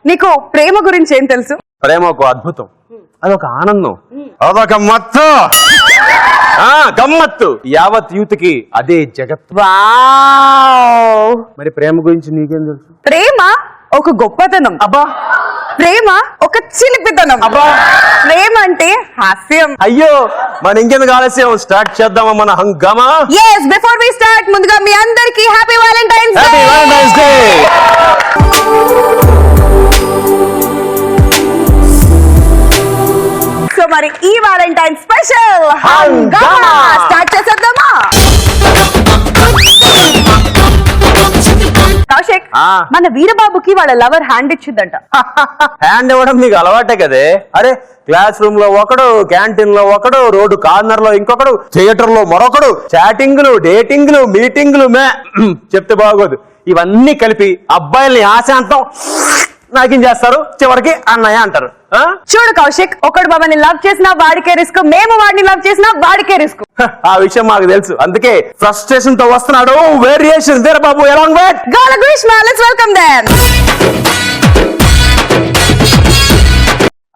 నీకు ప్రేమ గురించి ఏం తెలుసు? ప్రేమ ఒక అద్భుతం, అదొక ఆనందం, అదొక మత్తు, గమ్మత్తు. యావత్ యూత్ కి అదే జగత్. మరి ప్రేమ గురించి నీకేం తెలుసు? ప్రేమ ఒక గొప్పతనం. అబ్బా. ప్రేమ ఒక చిలిపితనం. అబ్బా. ప్రేమ అంటే హాస్యం. అయ్యో, మన ఇంకెందుకు ఆలస్యం, స్టార్ట్ చేద్దామా మన హంగామా? yes before we start ముందుగా మీ అందరికీ happy Valentine's day. Happy Valentine's day. So మరి ఈ వాలెంటైన్ స్పెషల్ హంగామా స్టార్ట్ చేసేద్దామా? కౌశిక్, మన వీరబాబుకి వాళ్ళ లవర్ హ్యాండ్ ఇచ్చిందంట. హ్యాండ్ ఇవ్వడం నీకు అలవాటే కదే. అరే, క్లాస్ రూమ్ లో ఒకడు, క్యాంటీన్ లో ఒకడు, రోడ్డు కార్నర్ లో ఇంకొకడు, థియేటర్ లో మరొకడు, చాటింగ్లు, డేటింగ్లు, మీటింగ్లు, చెప్తే బాగోదు. ఇవన్నీ కలిపి అబ్బాయిల్ని ఆశాంతం నాకేం చేస్తారు, చివరికి అన్నయ్య అంటారు. చూడు కౌశిక్, ఒకడు మమ్మల్ని లవ్ చేసినా వాడికే రిస్క్, మేము వాడిని లవ్ చేసినా వాడికే రిస్క్. ఆ విషయం మాకు తెలుసు, అందుకే ఫ్రస్ట్రేషన్ తో వస్తున్నాడు variation Veerababu along with Gala Greeshma. Let's welcome them.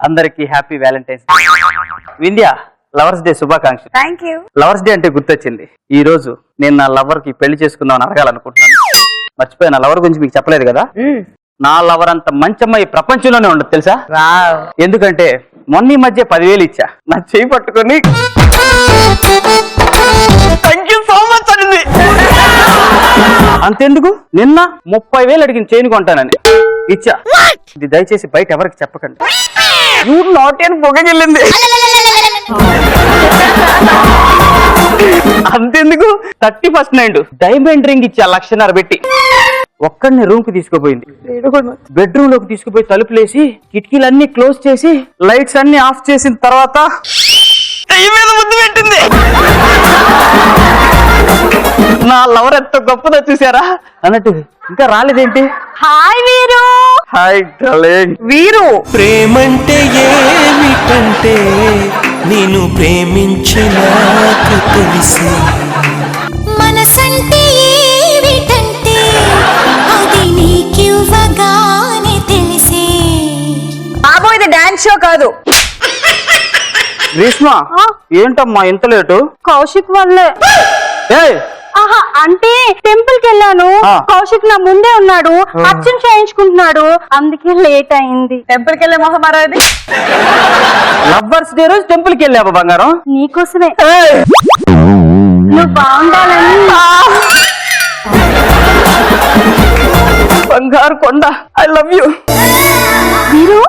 అందరికి happy valentine's Vindhya. Lovers day శుభాకాంక్షలు. Thank you. లవర్స్ డే అంటే గుర్తొచ్చింది. ఈ రోజు నేను నా లవర్ కి పెళ్లి చేసుకుందాం అని అడగాలనుకుంటున్నాను. మర్చిపోయి, నా లవర్ గురించి మీకు చెప్పలేదు కదా. నా లవర్ అంత మంచి అమ్మాయి ప్రపంచంలోనే ఉండదు తెలుసా. ఎందుకంటే మొన్న ఈ మధ్య 10,000 ఇచ్చా, నా చేయి పట్టుకొని థ్యాంక్ యూ సో మచ్ అనింది. అంతెందుకు, నిన్న 30,000 అడిగిన చైన్ కొంటానని ఇచ్చా. ఇది దయచేసి బయట ఎవరికి చెప్పకండి. యూ నాట్ అని పొగగిల్లింది. అంతెందుకు, 31st నైట్ డైమండ్ రింగ్ ఇచ్చా 1,50,000 పెట్టి. ఒక్కడిని రూమ్ కి తీసుకుపోయింది. బెడ్రూమ్ లోకి తీసుకుపోయి తలుపులేసి కిటికీలన్నీ క్లోజ్ చేసి లైట్స్ అన్ని ఆఫ్ చేసిన తర్వాత ముద్దు పెట్టింది. నా లవర్ ఎంత గొప్పదో చూసారా అన్నట్టు. ఇంకా రాలేదేంటి? హాయ్ వీరు. Hi darling. వీరు, ప్రేమంటే ఏమిటంటే నేను ప్రేమించినాక తెలిసి, మనసంటే ఏమిటంటే అది నీకివ్వగానే తెలిసి. బాబు ఇది డాన్స్ షో కాదు. గ్రీష్మ, ఏంటమ్మా ఇంత లేటు? కౌశిక్ వల్లే. అంటే టెంపుల్ కి వెళ్ళాను, కౌశిక్ నా ముందే ఉన్నాడు, అర్చన చేయించుకుంటున్నాడు, అందుకే లేట్ అయింది. టెంపుల్ కి వెళ్ళే మొహమారాది. లవ్వర్స్ డే రోజు టెంపుల్ కి వెళ్ళావా బంగారం? నీకోసమే. నువ్వు బాగుండాలని. బంగారు కొండ, ఐ లవ్ యూ. వీరు,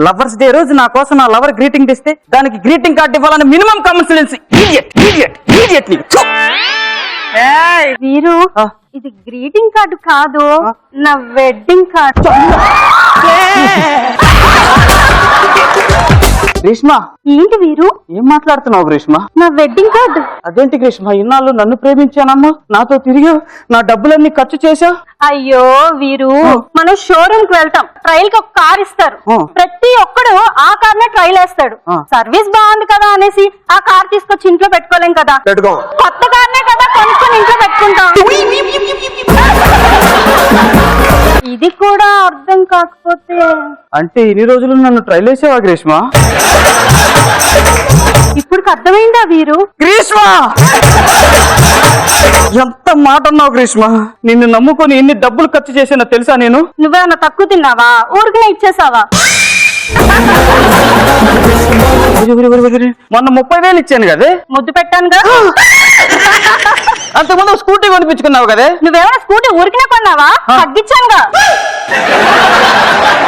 లవర్స్ డే రోజు నా కోసం నా లవర్ గ్రీటింగ్ ఇస్తే దానికి గ్రీటింగ్ కార్డు ఇవ్వాలని మినిమం కామన్ సెన్స్. వీరు, ఇది గ్రీటింగ్ కార్డు కాదు, నా వెడ్డింగ్ కార్డు. గ్రీష్మ, ఏంటి వీరు ఏం మాట్లాడుతున్నావు గ్రీష్మ? నా వెడ్డింగ్ కార్డు. అదేంటి గ్రీష్మ, ఇన్నాళ్ళు నన్ను ప్రేమించానమ్మా, నాతో తిరిగి నా డబ్బులన్నీ ఖర్చు చేశా. అయ్యో వీరు, మనం షోరూమ్ కి వెళ్తాం, ట్రైల్ కి ఒక కార్ ఇస్తారు, ప్రతి ఒక్కడు ఆ కార్ నే ట్రైల్ వేస్తాడు. సర్వీస్ బాగుంది కదా అనేసి ఆ కార్ తీసుకొచ్చి ఇంట్లో పెట్టుకోలేం కదా, కొత్త కార్ నే కదా కొనుక్కొని ఇంట్లో పెట్టుకుంటాం. ఇది కూడా అర్థం కాకపోతే. అంటే ఇన్ని రోజులు నన్ను ట్రైల్ వేసావా గ్రీష్మ? ఇప్పుడు అర్థమైందా వీరు? గ్రీష్మ, ఎంత మాట అన్నావు గ్రీష్మ. నిన్ను నమ్ముకొని ఎన్ని డబ్బులు ఖర్చు చేసానో తెలుసా నేను? నువ్వేమన్నా తక్కువ తిన్నావా, ఊరికనే ఇచ్చేసావా? మొన్న 30,000 ఇచ్చాను కదే. ముద్దు పెట్టానుగా. అంతకుముందు స్కూటీ కొనిపించుకున్నావు కదే. నువ్వేమైనా స్కూటీ ఊరికనే కొన్నావా? తగ్గించానుగా.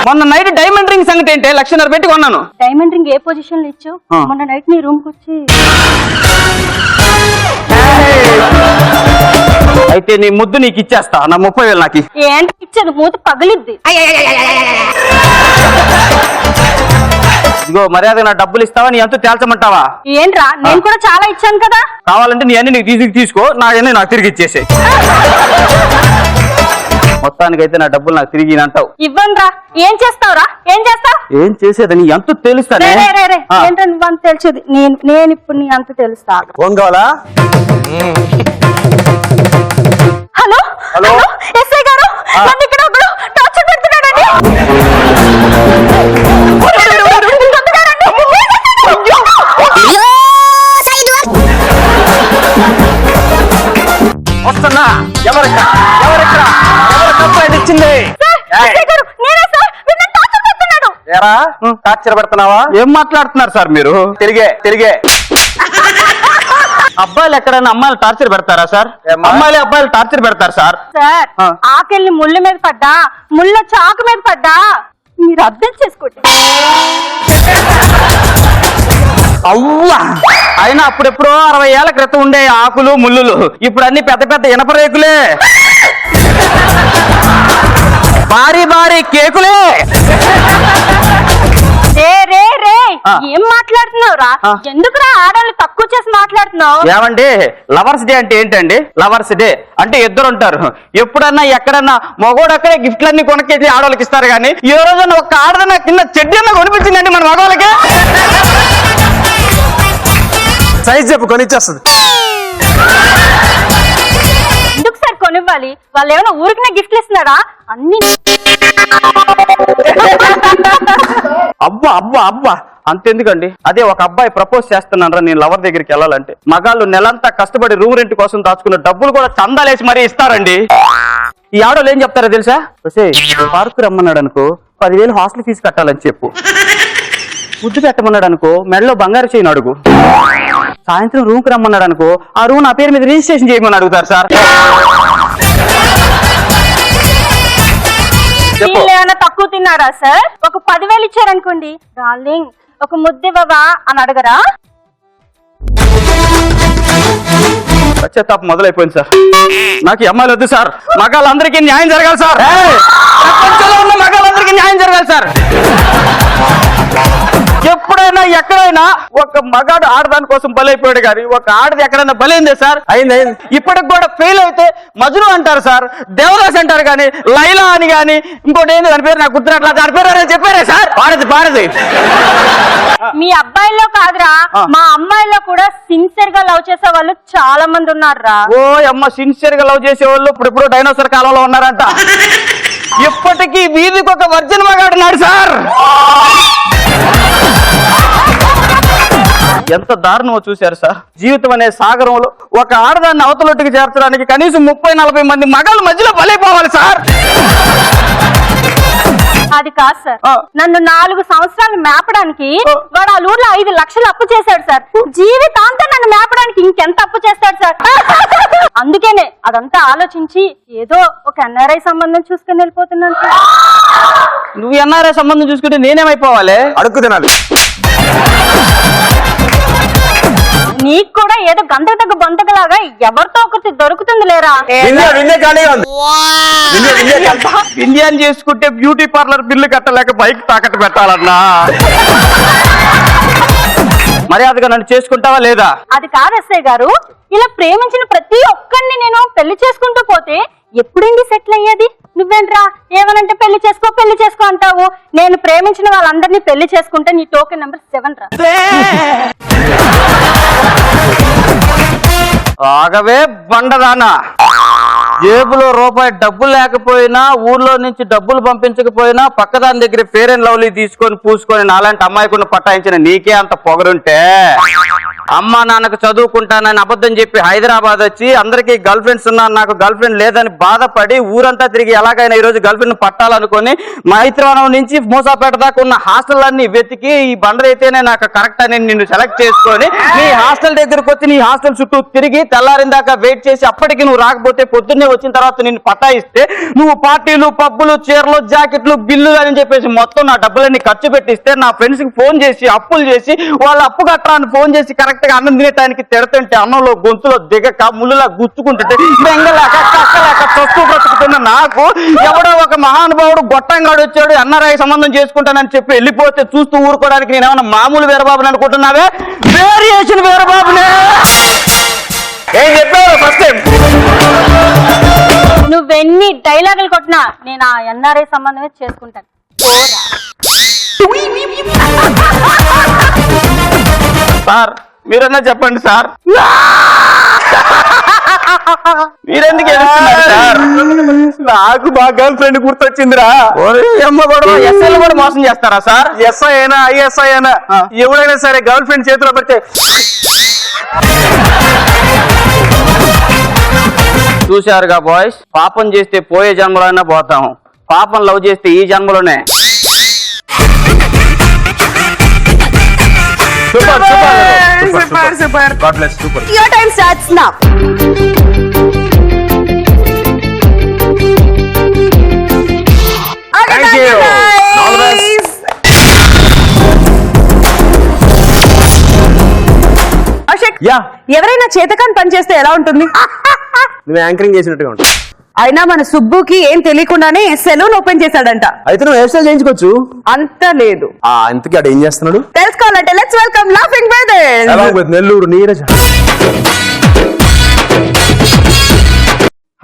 మొన్న నైట్ డైమండ్ రింగ్ సంగతి ఏంటి? 1,50,000 పెట్టి కొన్నాను. డైమండ్ రింగ్ ఏ పొజిషన్ లో ఇచ్చావు? మొన్న నైట్ నీ రూమ్ కి వచ్చి. అయితే నీ ముద్దు నీకు ఇచ్చేస్తా, నా 30,000 నాకు. ఏంటి ఇచ్చేది? మూత పగిలిద్ది. ఇగో మర్యాద నా డబ్బులు ఇస్తావా, నీ ఎంత తేల్చమంటావా? ఏంట్రా, నేను కూడా చాలా ఇచ్చాను కదా. కావాలంటే నీ అన్ని నీకు తీసుకో, నాయన్ని నాకు తిరిగి ఇచ్చేసే. మొత్తానికైతే నా డబ్బులు నాకు తిరిగి అంటావు. ఇవ్వనురా. ఏం చేస్తావురా? ఏం చేస్తావు? ఏం చేసేదని ఎంత తెలుస్తానే. ఏంటో నువ్వు అంత తెలిసేది. నేను ఇప్పుడు నీ అంత తెలుస్తా. హలో హలో, ఎస్ఐ గారు, నన్ను ఇక్కడ ఒకడు టార్చర్ పెడుతున్నాడండి. తొందరగా రండి. వస్తున్నా. ఎవరు కంప్లైంట్ ఇచ్చింది? ఎస్ఐ గారు, నేనే సార్. వీడు నన్ను టార్చర్ పెడుతున్నాడు. ఏరా టార్చర్ పెడుతున్నావా? ఏం మాట్లాడుతున్నారు సార్ మీరు? తిరిగే అబ్బాయిలు ఎక్కడైనా అమ్మాయిలు టార్చర్ పెడతారా సార్? అమ్మాయిలు అబ్బాయిలు టార్చర్ పెడతారు సార్. సార్, ఆ. ఆకెళ్ళి ముళ్ళు మీద పడ్డా, ముళ్ళ చాకు మీద పడ్డా మీరు అర్థం చేసుకోండి. అవ్వా, అయినా అప్పుడెప్పుడో 60 ఏళ్ల క్రితం ఉండే ఆకులు ముళ్ళులు ఇప్పుడు అన్ని పెద్ద పెద్ద ఇనప రేకులే, భారీ కేకులే. రే ఆ. ఏం మాట్లాడుతున్నావురా? ఆ. ఎందుకురా ఆడవాళ్ళు తక్కువ చేసి మాట్లాడుతున్నావు? ఏమండి, లవర్స్ డే అంటే ఏంటండి? లవర్స్ డే అంటే ఇద్దరు ఉంటారు. ఎప్పుడన్నా ఎక్కడన్నా మగోడు అక్కడే గిఫ్ట్లన్నీ కొనకేసి ఆడవాళ్ళకి ఇస్తారు, కానీ ఈ రోజున ఒక్క ఆడదన్న కింద చెడ్డి అన్న కొనిపించిందండి మన మగవాళ్ళకి. సైజ్ చెప్పు కొనిచ్చేస్తుంది. ఎందుకు సార్ కొనివ్వాలి? వాళ్ళు ఏమైనా ఊరికినే గిఫ్ట్లు ఇస్తున్నారా? అన్ని అబ్బా అంతెందుకండి, అదే ఒక అబ్బాయి ప్రపోజ్ చేస్తున్నారా నేను లవర్ దగ్గరికి వెళ్ళాలంటే, మగాళ్ళు నెలంతా కష్టపడి రూమ్ రెంట్ కోసం దాచుకున్న డబ్బులు కూడా చందాలేసి మరీ ఇస్తారండి. ఈ ఆడోళ్ళు ఏం చెప్తారో తెలుసా? పార్కు రమ్మన్నాడు అనుకో 10,000 హాస్టల్ ఫీజు కట్టాలని చెప్పు. ముద్దు పెట్టమన్నాడు అనుకో మెడలో బంగారు చేయను అడుగు. సాయంత్రం రూమ్ కి రమ్మన్నాడు అనుకో ఆ రూమ్ నా పేరు మీద రిజిస్ట్రేషన్ చేయమని అడుగుతారు సార్. వీళ్ళు ఏమైనా తక్కువ తిన్నారా సార్? ఒక 10,000 ఇచ్చారనుకోండి, డార్లింగ్ ఒక ముద్దివ్వవా అని అడగరా? పశ్చాత్తాపం మొదలైపోయింది సార్. నాకు ఈ అమ్మాయిలు వద్దు సార్. మగాళ్ళందరికీ న్యాయం జరగాలి సార్. ప్రపంచంలో ఉన్న మగాళ్ళందరికీ న్యాయం జరగాలి సార్. ఎప్పుడైనా ఎక్కడైనా ఒక మగాడు ఆడదాని కోసం బలైపోయాడు, కానీ ఒక ఆడది ఎక్కడైనా బలైందే సార్? అయింది. ఇప్పటికి కూడా ఫెయిల్ అయితే మజ్ను అంటారు సార్, దేవదాస్ అంటారు, కానీ లైలా అని కానీ ఇంకోటి ఏంది దాని పేరు నాకు గుర్తున్నట్లా, దాని పేరు అని చెప్పారే సార్. పారది మీ అబ్బాయిల్లో కాదురా, మా అమ్మాయిల్లో కూడా సిన్సియర్ గా లవ్ చేసే వాళ్ళు చాలా మంది ఉన్నారా. ఓ అమ్మ, సిన్సియర్ గా లవ్ చేసే వాళ్ళు ఇప్పుడు డైనోసార్ కాలంలో ఉన్నారంట. ఇప్పటికీ వీధికి ఒక వర్జన్ మగాడు ఉన్నాడు సార్. ఎంత దారుణమో చూశారు సార్. జీవితం అనే సాగరంలో ఒక ఆడదాన్ని అవతలొట్టుకు చేర్చడానికి కనీసం 30-40 మంది మగాళ్ళు మధ్యలో బలైపోవాలి సార్. అది కాదు సార్, ఆ. నన్ను 4 సంవత్సరాలు మేపడానికి వాడు ఆ ఊర్లో 5 లక్షలు అప్పు చేశాడు సార్. జీవితాంతం నన్ను మేపడానికి ఇంకెంత అప్పు చేస్తాడు సార్? అందుకేనే అదంతా ఆలోచించి ఏదో ఒక ఎన్ఆర్ఐ సంబంధం చూసుకుని వెళ్ళిపోతున్నాను సార్. నువ్వు ఎన్ఆర్ఐ సంబంధం చూసుకుంటే నేనేమైపోవాలి? అడుక్కు తినాలి. నీకు కూడా ఏదో గంటకు తగ్గ బొంతకలాగా ఎవరితో ఒకటి దొరుకుతుంది లేరా? విన్నే ఖాళీగా ఉంది. ఇండియన్ చేసుకుంటే బ్యూటీ పార్లర్ బిల్లు కట్టలేక బైక్ తాకట్టు పెట్టాలన్నా. మర్యాదగా నన్ను చేసుకుంటావా లేదా? అది కాదు ఎస్ఐ గారు, ఇలా ప్రేమించిన ప్రతి ఒక్కరిని నేను పెళ్లి చేసుకుంటూ పోతే ఎప్పుడండి సెటిల్ అయ్యేది? నువ్వేంట్రా ఏమనంటే పెళ్లి చేసుకో అంటావు. నేను ప్రేమించిన వాళ్ళందరినీ పెళ్లి చేసుకుంటే నీ టోకెన్ నెంబర్ 7 రా. ఆగవే బండదానా. జేబులో రూపాయి డబ్బులు లేకపోయినా, ఊర్లో నుంచి డబ్బులు పంపించకపోయినా పక్కదాని దగ్గర ఫేర్ అండ్ లవ్లీ తీసుకొని పూసుకొని నాలాంటి అమ్మాయికుని పట్టాయించిన నీకే అంత పొగరుంటే, అమ్మా నాన్నకు చదువుకుంటానని అబద్ధం చెప్పి హైదరాబాద్ వచ్చి అందరికీ గర్ల్ ఫ్రెండ్స్ ఉన్నారు, నాకు గర్ల్ ఫ్రెండ్ లేదని బాధపడి ఊరంతా తిరిగి ఎలాగైనా ఈ రోజు గర్ల్ ఫ్రెండ్ పట్టాలనుకొని మైత్రివనం నుంచి మోసాపేట దాకా ఉన్న హాస్టల్లన్నీ వెతికి ఈ బండరైతేనే నాకు కరెక్ట్ అని నిన్ను సెలెక్ట్ చేసుకొని నీ హాస్టల్ దగ్గరకు వచ్చి నీ హాస్టల్ చుట్టూ తిరిగి తెల్లారిన దాకా వెయిట్ చేసి అప్పటికి నువ్వు రాకపోతే పొద్దున్నే వచ్చిన తర్వాత నిన్ను పట్టాయిస్తే నువ్వు పార్టీలు, పబ్బులు, చీరలు, జాకెట్లు, బిల్లు అని చెప్పేసి మొత్తం నా డబ్బులన్నీ ఖర్చు పెట్టిస్తే నా ఫ్రెండ్స్ కి ఫోన్ చేసి అప్పులు చేసి వాళ్ళ అప్పు కట్టడానికి ఫోన్ చేసి కరెక్ట్ గా అన్నం తినేటానికి తిడుతుంటే అన్నంలో గొంతులో దిగక ముళ్ళులా గుచ్చుకుంటుంటే బెంగలేక కక్కలేక చస్తూ బ్రతుకుతున్న నాకు ఎవడో ఒక మహానుభావుడు గొట్టంగాడు వచ్చాడు ఎన్ఆర్ఐ సంబంధం చేసుకుంటానని చెప్పి వెళ్ళిపోతే చూస్తూ ఊరుకోవడానికి నేను ఏమన్నా మామూలు వీరబాబుని అనుకుంటున్నావే? వేరియేషన్ వీరబాబునే. ఏం చెప్పావు ఫస్ట్ టైం? నువ్వెన్ని డైలాగులు కొట్టినా నేను ఆ ఎన్ఆర్ఐ సంబంధమే చేసుకుంటాను. సార్ మీరన్నా చెప్పండి సార్. మీరెందుకు ఏడుస్తున్నారు సార్? నాకు మా గర్ల్ ఫ్రెండ్ గుర్తొచ్చిందిరా. ఎస్ఐలు కూడా మోసం చేస్తారా సార్? ఎస్ఐ అయినా ఐఎస్ఐ అయినా ఎవడైనా సరే గర్ల్ ఫ్రెండ్ చేతిలో పెడితే చూశారుగా బాయ్స్, పాపం చేస్తే పోయే జన్మలోనే పోతాం, పాపం లవ్ చేస్తే ఈ జన్మలోనే. Super God bless super. Your time starts now. Thank you. All the best. Ashok, yeah, ఎవరైనా చేతకాని పని చేస్తే ఎలా ఉంటుంది? నువ్వు యాంకరింగ్ చేసినట్టుగా ఉంటావు. అయినా మన సుబ్బుకి ఏం తెలియకుండానే సెలూన్ ఓపెన్ చేశాడంట. అయితే నువ్వు హెయిర్ స్టైల్ చేయించుకోవచ్చు. అంత లేదు. ఇంతకీ అక్కడ ఏం చేస్తున్నాడు? తెలుసుకోవాలంటే let's welcome laughing brothers. Along with Nellore Neeraja.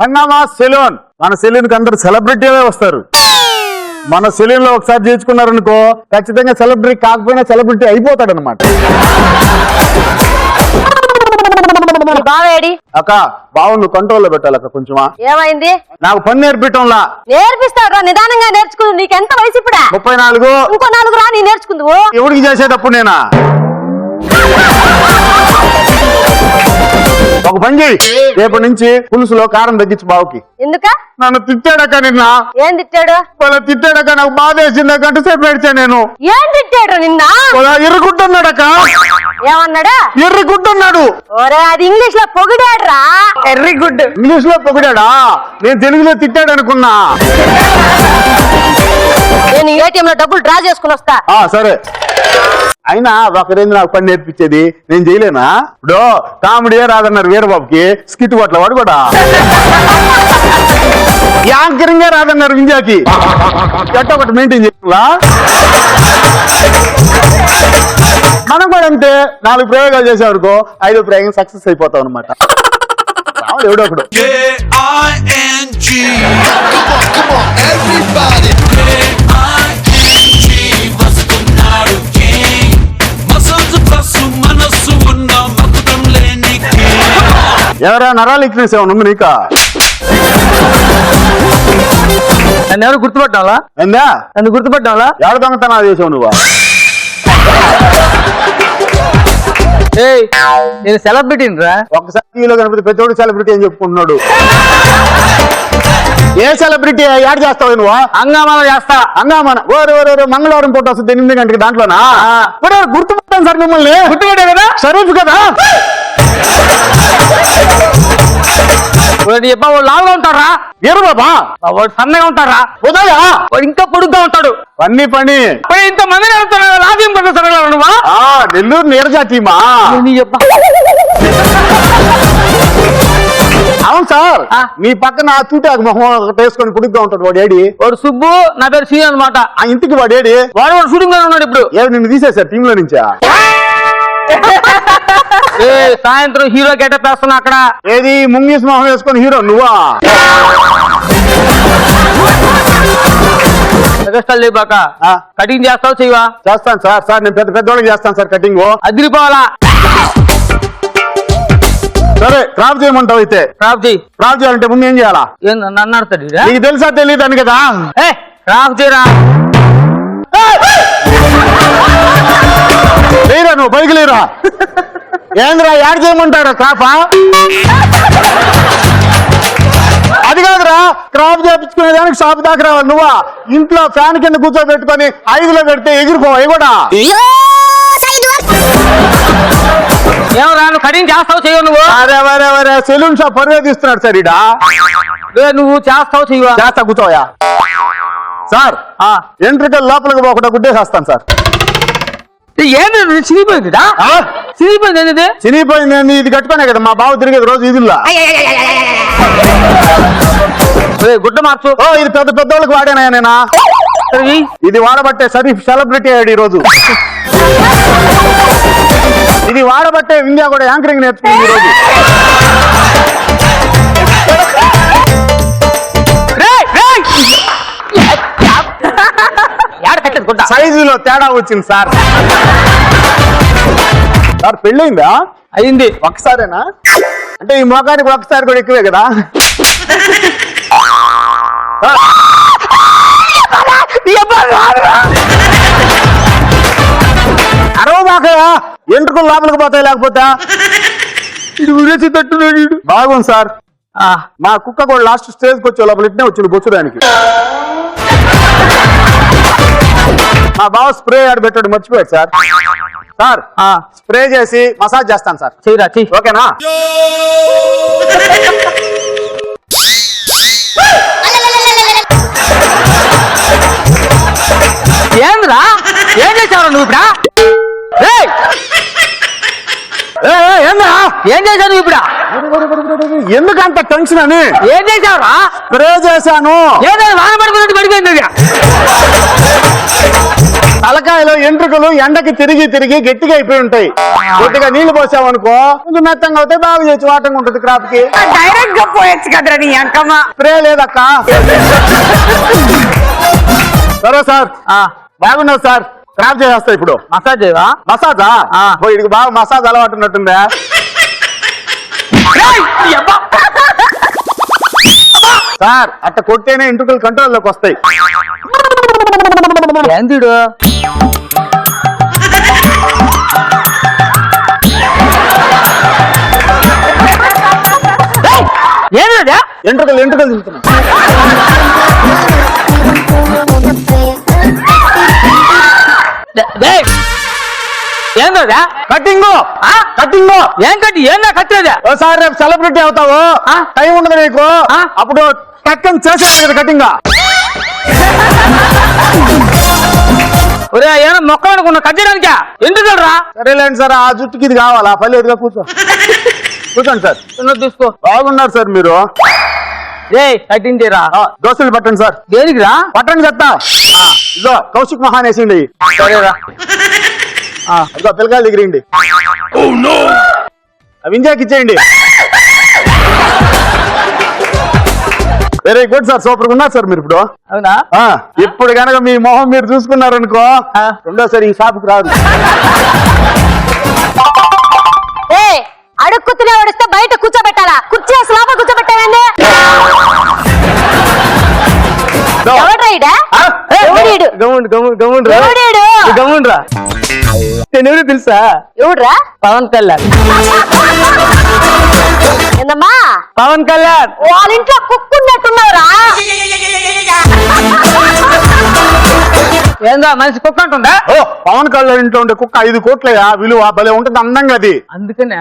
హంగామా సెలూన్. మన సెలూన్ కి అందరు సెలబ్రిటీలే వస్తారు. మన సెలూన్ లో ఒకసారి చేయించుకున్నారనుకో ఖచ్చితంగా సెలబ్రిటీ కాకపోయినా సెలబ్రిటీ అయిపోతాడు అనమాట. బావేడి అక్క బావు నువ్వు కంట్రోల్లో పెట్టాలక్క కొంచెమా. ఏమైంది? నాకు పని నేర్పించడంలా. నేర్పిస్తాడు, నిదానంగా నేర్చుకుంది. నీకు ఎంత వయసు ఇప్పుడా? 34. ఇంకో 4 రా, నీ నేర్చుకుందువు. ఎవరికి చేసేటప్పుడు నేనా? ఒక పని చేయి, రేపటి నుంచి పులుసులో కారం తగ్గించు బావుకి. ఎందుక? నన్ను తిట్టాడక్క నిన్న. ఏం తిట్టాడు? వాళ్ళ తిట్టాడక్క, నాకు బాధ వేసింది. గంట సేపు పెడిచా నేను. ఏం తిట్టాడు నిన్న? ఎర్రగుడ్డన్నాడక్క. ఏమన్నాడా? ఎర్రగుడ్డన్నాడు. ఒరే, అది ఇంగ్లీష్ లో పొగిడాడ్రా. Very good. ఇంగ్లీష్ లో పొగిడాడా? నేను తెలుగులో తిట్టాడు అనుకున్నా. నేను ఏటీఎం లో డబ్బులు డ్రా చేసుకుని వస్తా. సరే. అయినా ఒకరేంది నాకు పని నేర్పించేది, నేను చేయలేనా? ఇప్పుడు కామెడీ రాదన్నారు వీరబాబుకి, స్కిట్ కొట్ల వాడు కూడా. యాంకరింగే రాదన్నారు వింజాకి, ఎట్ట ఒకటి మెయింటైన్ చేయాలా? మనం కూడా అంతే, 4 ప్రయోగాలు చేసేవరకు 5వ ప్రయోగం సక్సెస్ అయిపోతాం అనమాట. ఎవడో ఒకడు K-I-N-G. Come on, everybody. K-I-N-G. వస్తున్నాడు king. మసలు ప్లస్ మనసు ఉన్న మకుటం లేని king. ఎవరా నరాలు ఈక్నెస్ ఏమన్నా ఉంది నీకా? నన్ను ఎవరు గుర్తుపట్టాలా? ఏందా నన్ను గుర్తుపట్టాలా? ఎవరు దొంగతనా చేసావు నువ్వు? నేను సెలబ్రిటీని రా. ఒకసారి టీవీలో కనిపితే ప్రతిఒడు సెలబ్రిటీ అని చెప్పుకుంటున్నాడు. ఏ సెలబ్రిటీ యాడ్ చేస్తావు నువ్వు? హంగామాలో చేస్తా. హంగామా ఓరు మంగళవారం పూట వస్తుంది 8 గంటకి, దాంట్లోనా? గుర్తుపట్టాను సార్ మిమ్మల్ని. గుర్తుపట్టే కదా, షరీఫ్ కదా? చెప్పా వాడు లావుగా ఉంటారా? వీరు బాబా వాడు సన్నగా ఉంటారా? ఉదయా వాడు ఇంకా పొడుగ్గా ఉంటాడు. పని ఇంత మంది లాభ్యం పడుతున్నా నువ్వా? నెల్లూరు నీరజ టీమా? అవును సార్. మీ పక్కన చూటాకు మొహం ఒకటి వేసుకొని పొడుగ్గా ఉంటాడు వాడు. ఏడి? వాడు సుబ్బు, నా పేరు సీన్ అనమాట. ఆ ఇంటికి వాడు ఏడి? వాడు షూటింగ్ లో ఉన్నాడు ఇప్పుడు. నిన్ను తీసేశారు టీమ్ లో నుంచా? సాయంత్రం హీరో గెటప్ వేస్తున్నా అక్కడ. ఏది ముంగీస్ మొహం వేసుకొని హీరో నువ్వా? ఎగస్టాల్ లేపాక కటింగ్ చేస్తావు చెయ్యవా? చేస్తాను సార్. నేను పెద్దవాళ్ళకి చేస్తాను సార్ కటింగ్. అదిరిపోవాలా? సరే క్రాప్ చేయమంటావు అయితే. క్రాప్ చేయాలంటే ముందు ఏం చేయాలా? నన్ను అడతాడు. నీకు తెలుసా తెలియదని కదా? క్రాప్ చేయరా. లేరా నువ్వు పైకి లేరా? ఏంద్రా యాడ్ చేయమంటారా క్రాపా? అది కాదురా, క్రాప్ చేపించుకునేదానికి షాప్ దాకా రావాలి. నువ్వా ఇంట్లో ఫ్యాన్ కింద కూర్చోబెట్టుకొని 5లో పెడితే ఎగిరిపోవాయి కూడా. ఏమరా నువ్వు కటింగ్ చేస్తావు చెయ్యవు నువ్వు? అరే సెలూన్ షాప్ పరువే తీస్తున్నాడు సార్ ఇడా. నువ్వు చేస్తావు చెయ్యవా? చేస్తా కూర్చోయా సార్. ఎంట్రికల్ లోపలికి పోకుండా గుడ్డేసేస్తాను సార్. ఏంది చినిగిపోయింది? చినిగిపోయింది. చినిగిపోయింది. ఇది కట్టుకునే కదా మా బావ తిరిగేది రోజు ఇదిలా. గుడ్డ మార్చు. ఇది పెద్దోళ్ళకి వాడేనా నేనా? ఇది వాడబట్టే షరీఫ్ సెలబ్రిటీ అయ్యాడు ఈ రోజు. ఇది వాడబట్టే ఇండియా కూడా యాంకరింగ్ నేర్చుకుంది ఈ రోజు. సైజులో తేడా వచ్చింది సార్. పెళ్ళయిందా? అయింది. ఒకసారేనా? అంటే ఈ మోకానికి ఒకసారి కూడా ఎక్కువే కదా. అరవమాకయా, ఎంట్రుకలు లోపలికి పోతాయి, లేకపోతే ఇది ఉరేసి తట్టున్నాడు. బాగుంది సార్. మా కుక్క కూడా లాస్ట్ స్టేజ్కి వచ్చే లోపల ఇట్నే వచ్చింది బొచ్చుడానికి. మా బావ స్ప్రే ఆడ పెట్టాడు, మర్చిపోయాడు సార్. సార్ స్ప్రే చేసి మసాజ్ చేస్తాను సార్. చేయరా చెయ్యి. ఓకేనా? ఏంద్రా ఏం చేసావు నువ్వు ఇప్పుడు? ఏం చేశావు నువ్వు ఇప్పుడు? ఎందుకంత టెన్షన్ అని? ఏం చేసావురా? స్ప్రే చేశాను. ఏదో వాన పడిపోయినట్టు పడిపోయింది. తలకాయలో ఎంట్రుకలు ఎండకి తిరిగి తిరిగి గట్టిగా అయిపోయి ఉంటాయి. కొద్దిగా నీళ్లు పోసామనుకో కొంచెం మెత్తంగా అవుతాయి, బాగా చేసి వాటంగా ఉంటుంది క్రాప్ కి. డైరెక్ట్ గా పోయొచ్చు కదరా నీ అంకమ్మ. స్ప్రే లేదక్క. సరే సార్, బాగున్నావు సార్. క్రాప్ చేసేస్తా ఇప్పుడు. మసాజ్ చేయవా? మసాజా? ఇది బాగా మసాజ్ అలవాటు ఉన్నట్టుందా? సార్ అట్ట కొట్టేనే ఎంట్రుకలు కంట్రోల్లోకి వస్తాయి. ఏందిడు ఏందా? ఎంట్రుకలు ఎంట్రుకలు తింటున్నా. ఏందా? Cutting cutting. ఏం కట్టి ఏందా కట్టేదా? ఓసారి రేపు సెలబ్రిటీ అవుతావు, టైం ఉండదు నీకు, అప్పుడు టక్కని చేసేది కదా కటింగ్. ఒరే ఏమన్నా మొక్కలు అనుకున్నా కట్ చేయడానికా? ఎందుకు రా? సరేలేండి సార్, ఆ జుట్టుకి ఇది కావాలా? పర్లేదుగా కూర్చో. కూర్చోండి సార్. చూసుకో. బాగున్నారు సార్ మీరు. కటింగ్ చేయరా? దోశలు పట్టండి సార్. దేనికి రా? పట్టండి చెప్తా. ఇదో కౌశిక్ మహాన్ వేసిండి. సరేరా. ఇదో పిల్లకాయలు దిగిరండి, అవి ఇంజాకి ఇచ్చేయండి. వెరీ గుడ్ సార్, సూపర్ గా ఉన్నారు సార్ మీరు ఇప్పుడు. అవునా? ఇప్పుడు కనుక మీ మొహం మీరు చూసుకున్నారనుకో రెండోసారి ఈ షాపుకి రాదు. అడుక్కుతున్నా వడిస్తే బయట కూర్చోబెట్టాలా? కుర్చీ లోపల కూర్చోబెట్టాలండి. ఎవరు తెలుసా? ఎవడ్రా? పవన్ కళ్యాణ్. ఏందమ్మా? పవన్ కళ్యాణ్ వాళ్ళ ఇంట్లో కుక్కున్నట్టున్నారా? ఏందా మనిషి కుక్క అంటుందా? పవన్ కళ్యాణ్ ఇంట్లో ఉండే కుక్క 5 కోట్లయా విలువ, భలే ఉంటుంది అందంగా అది. అందుకనే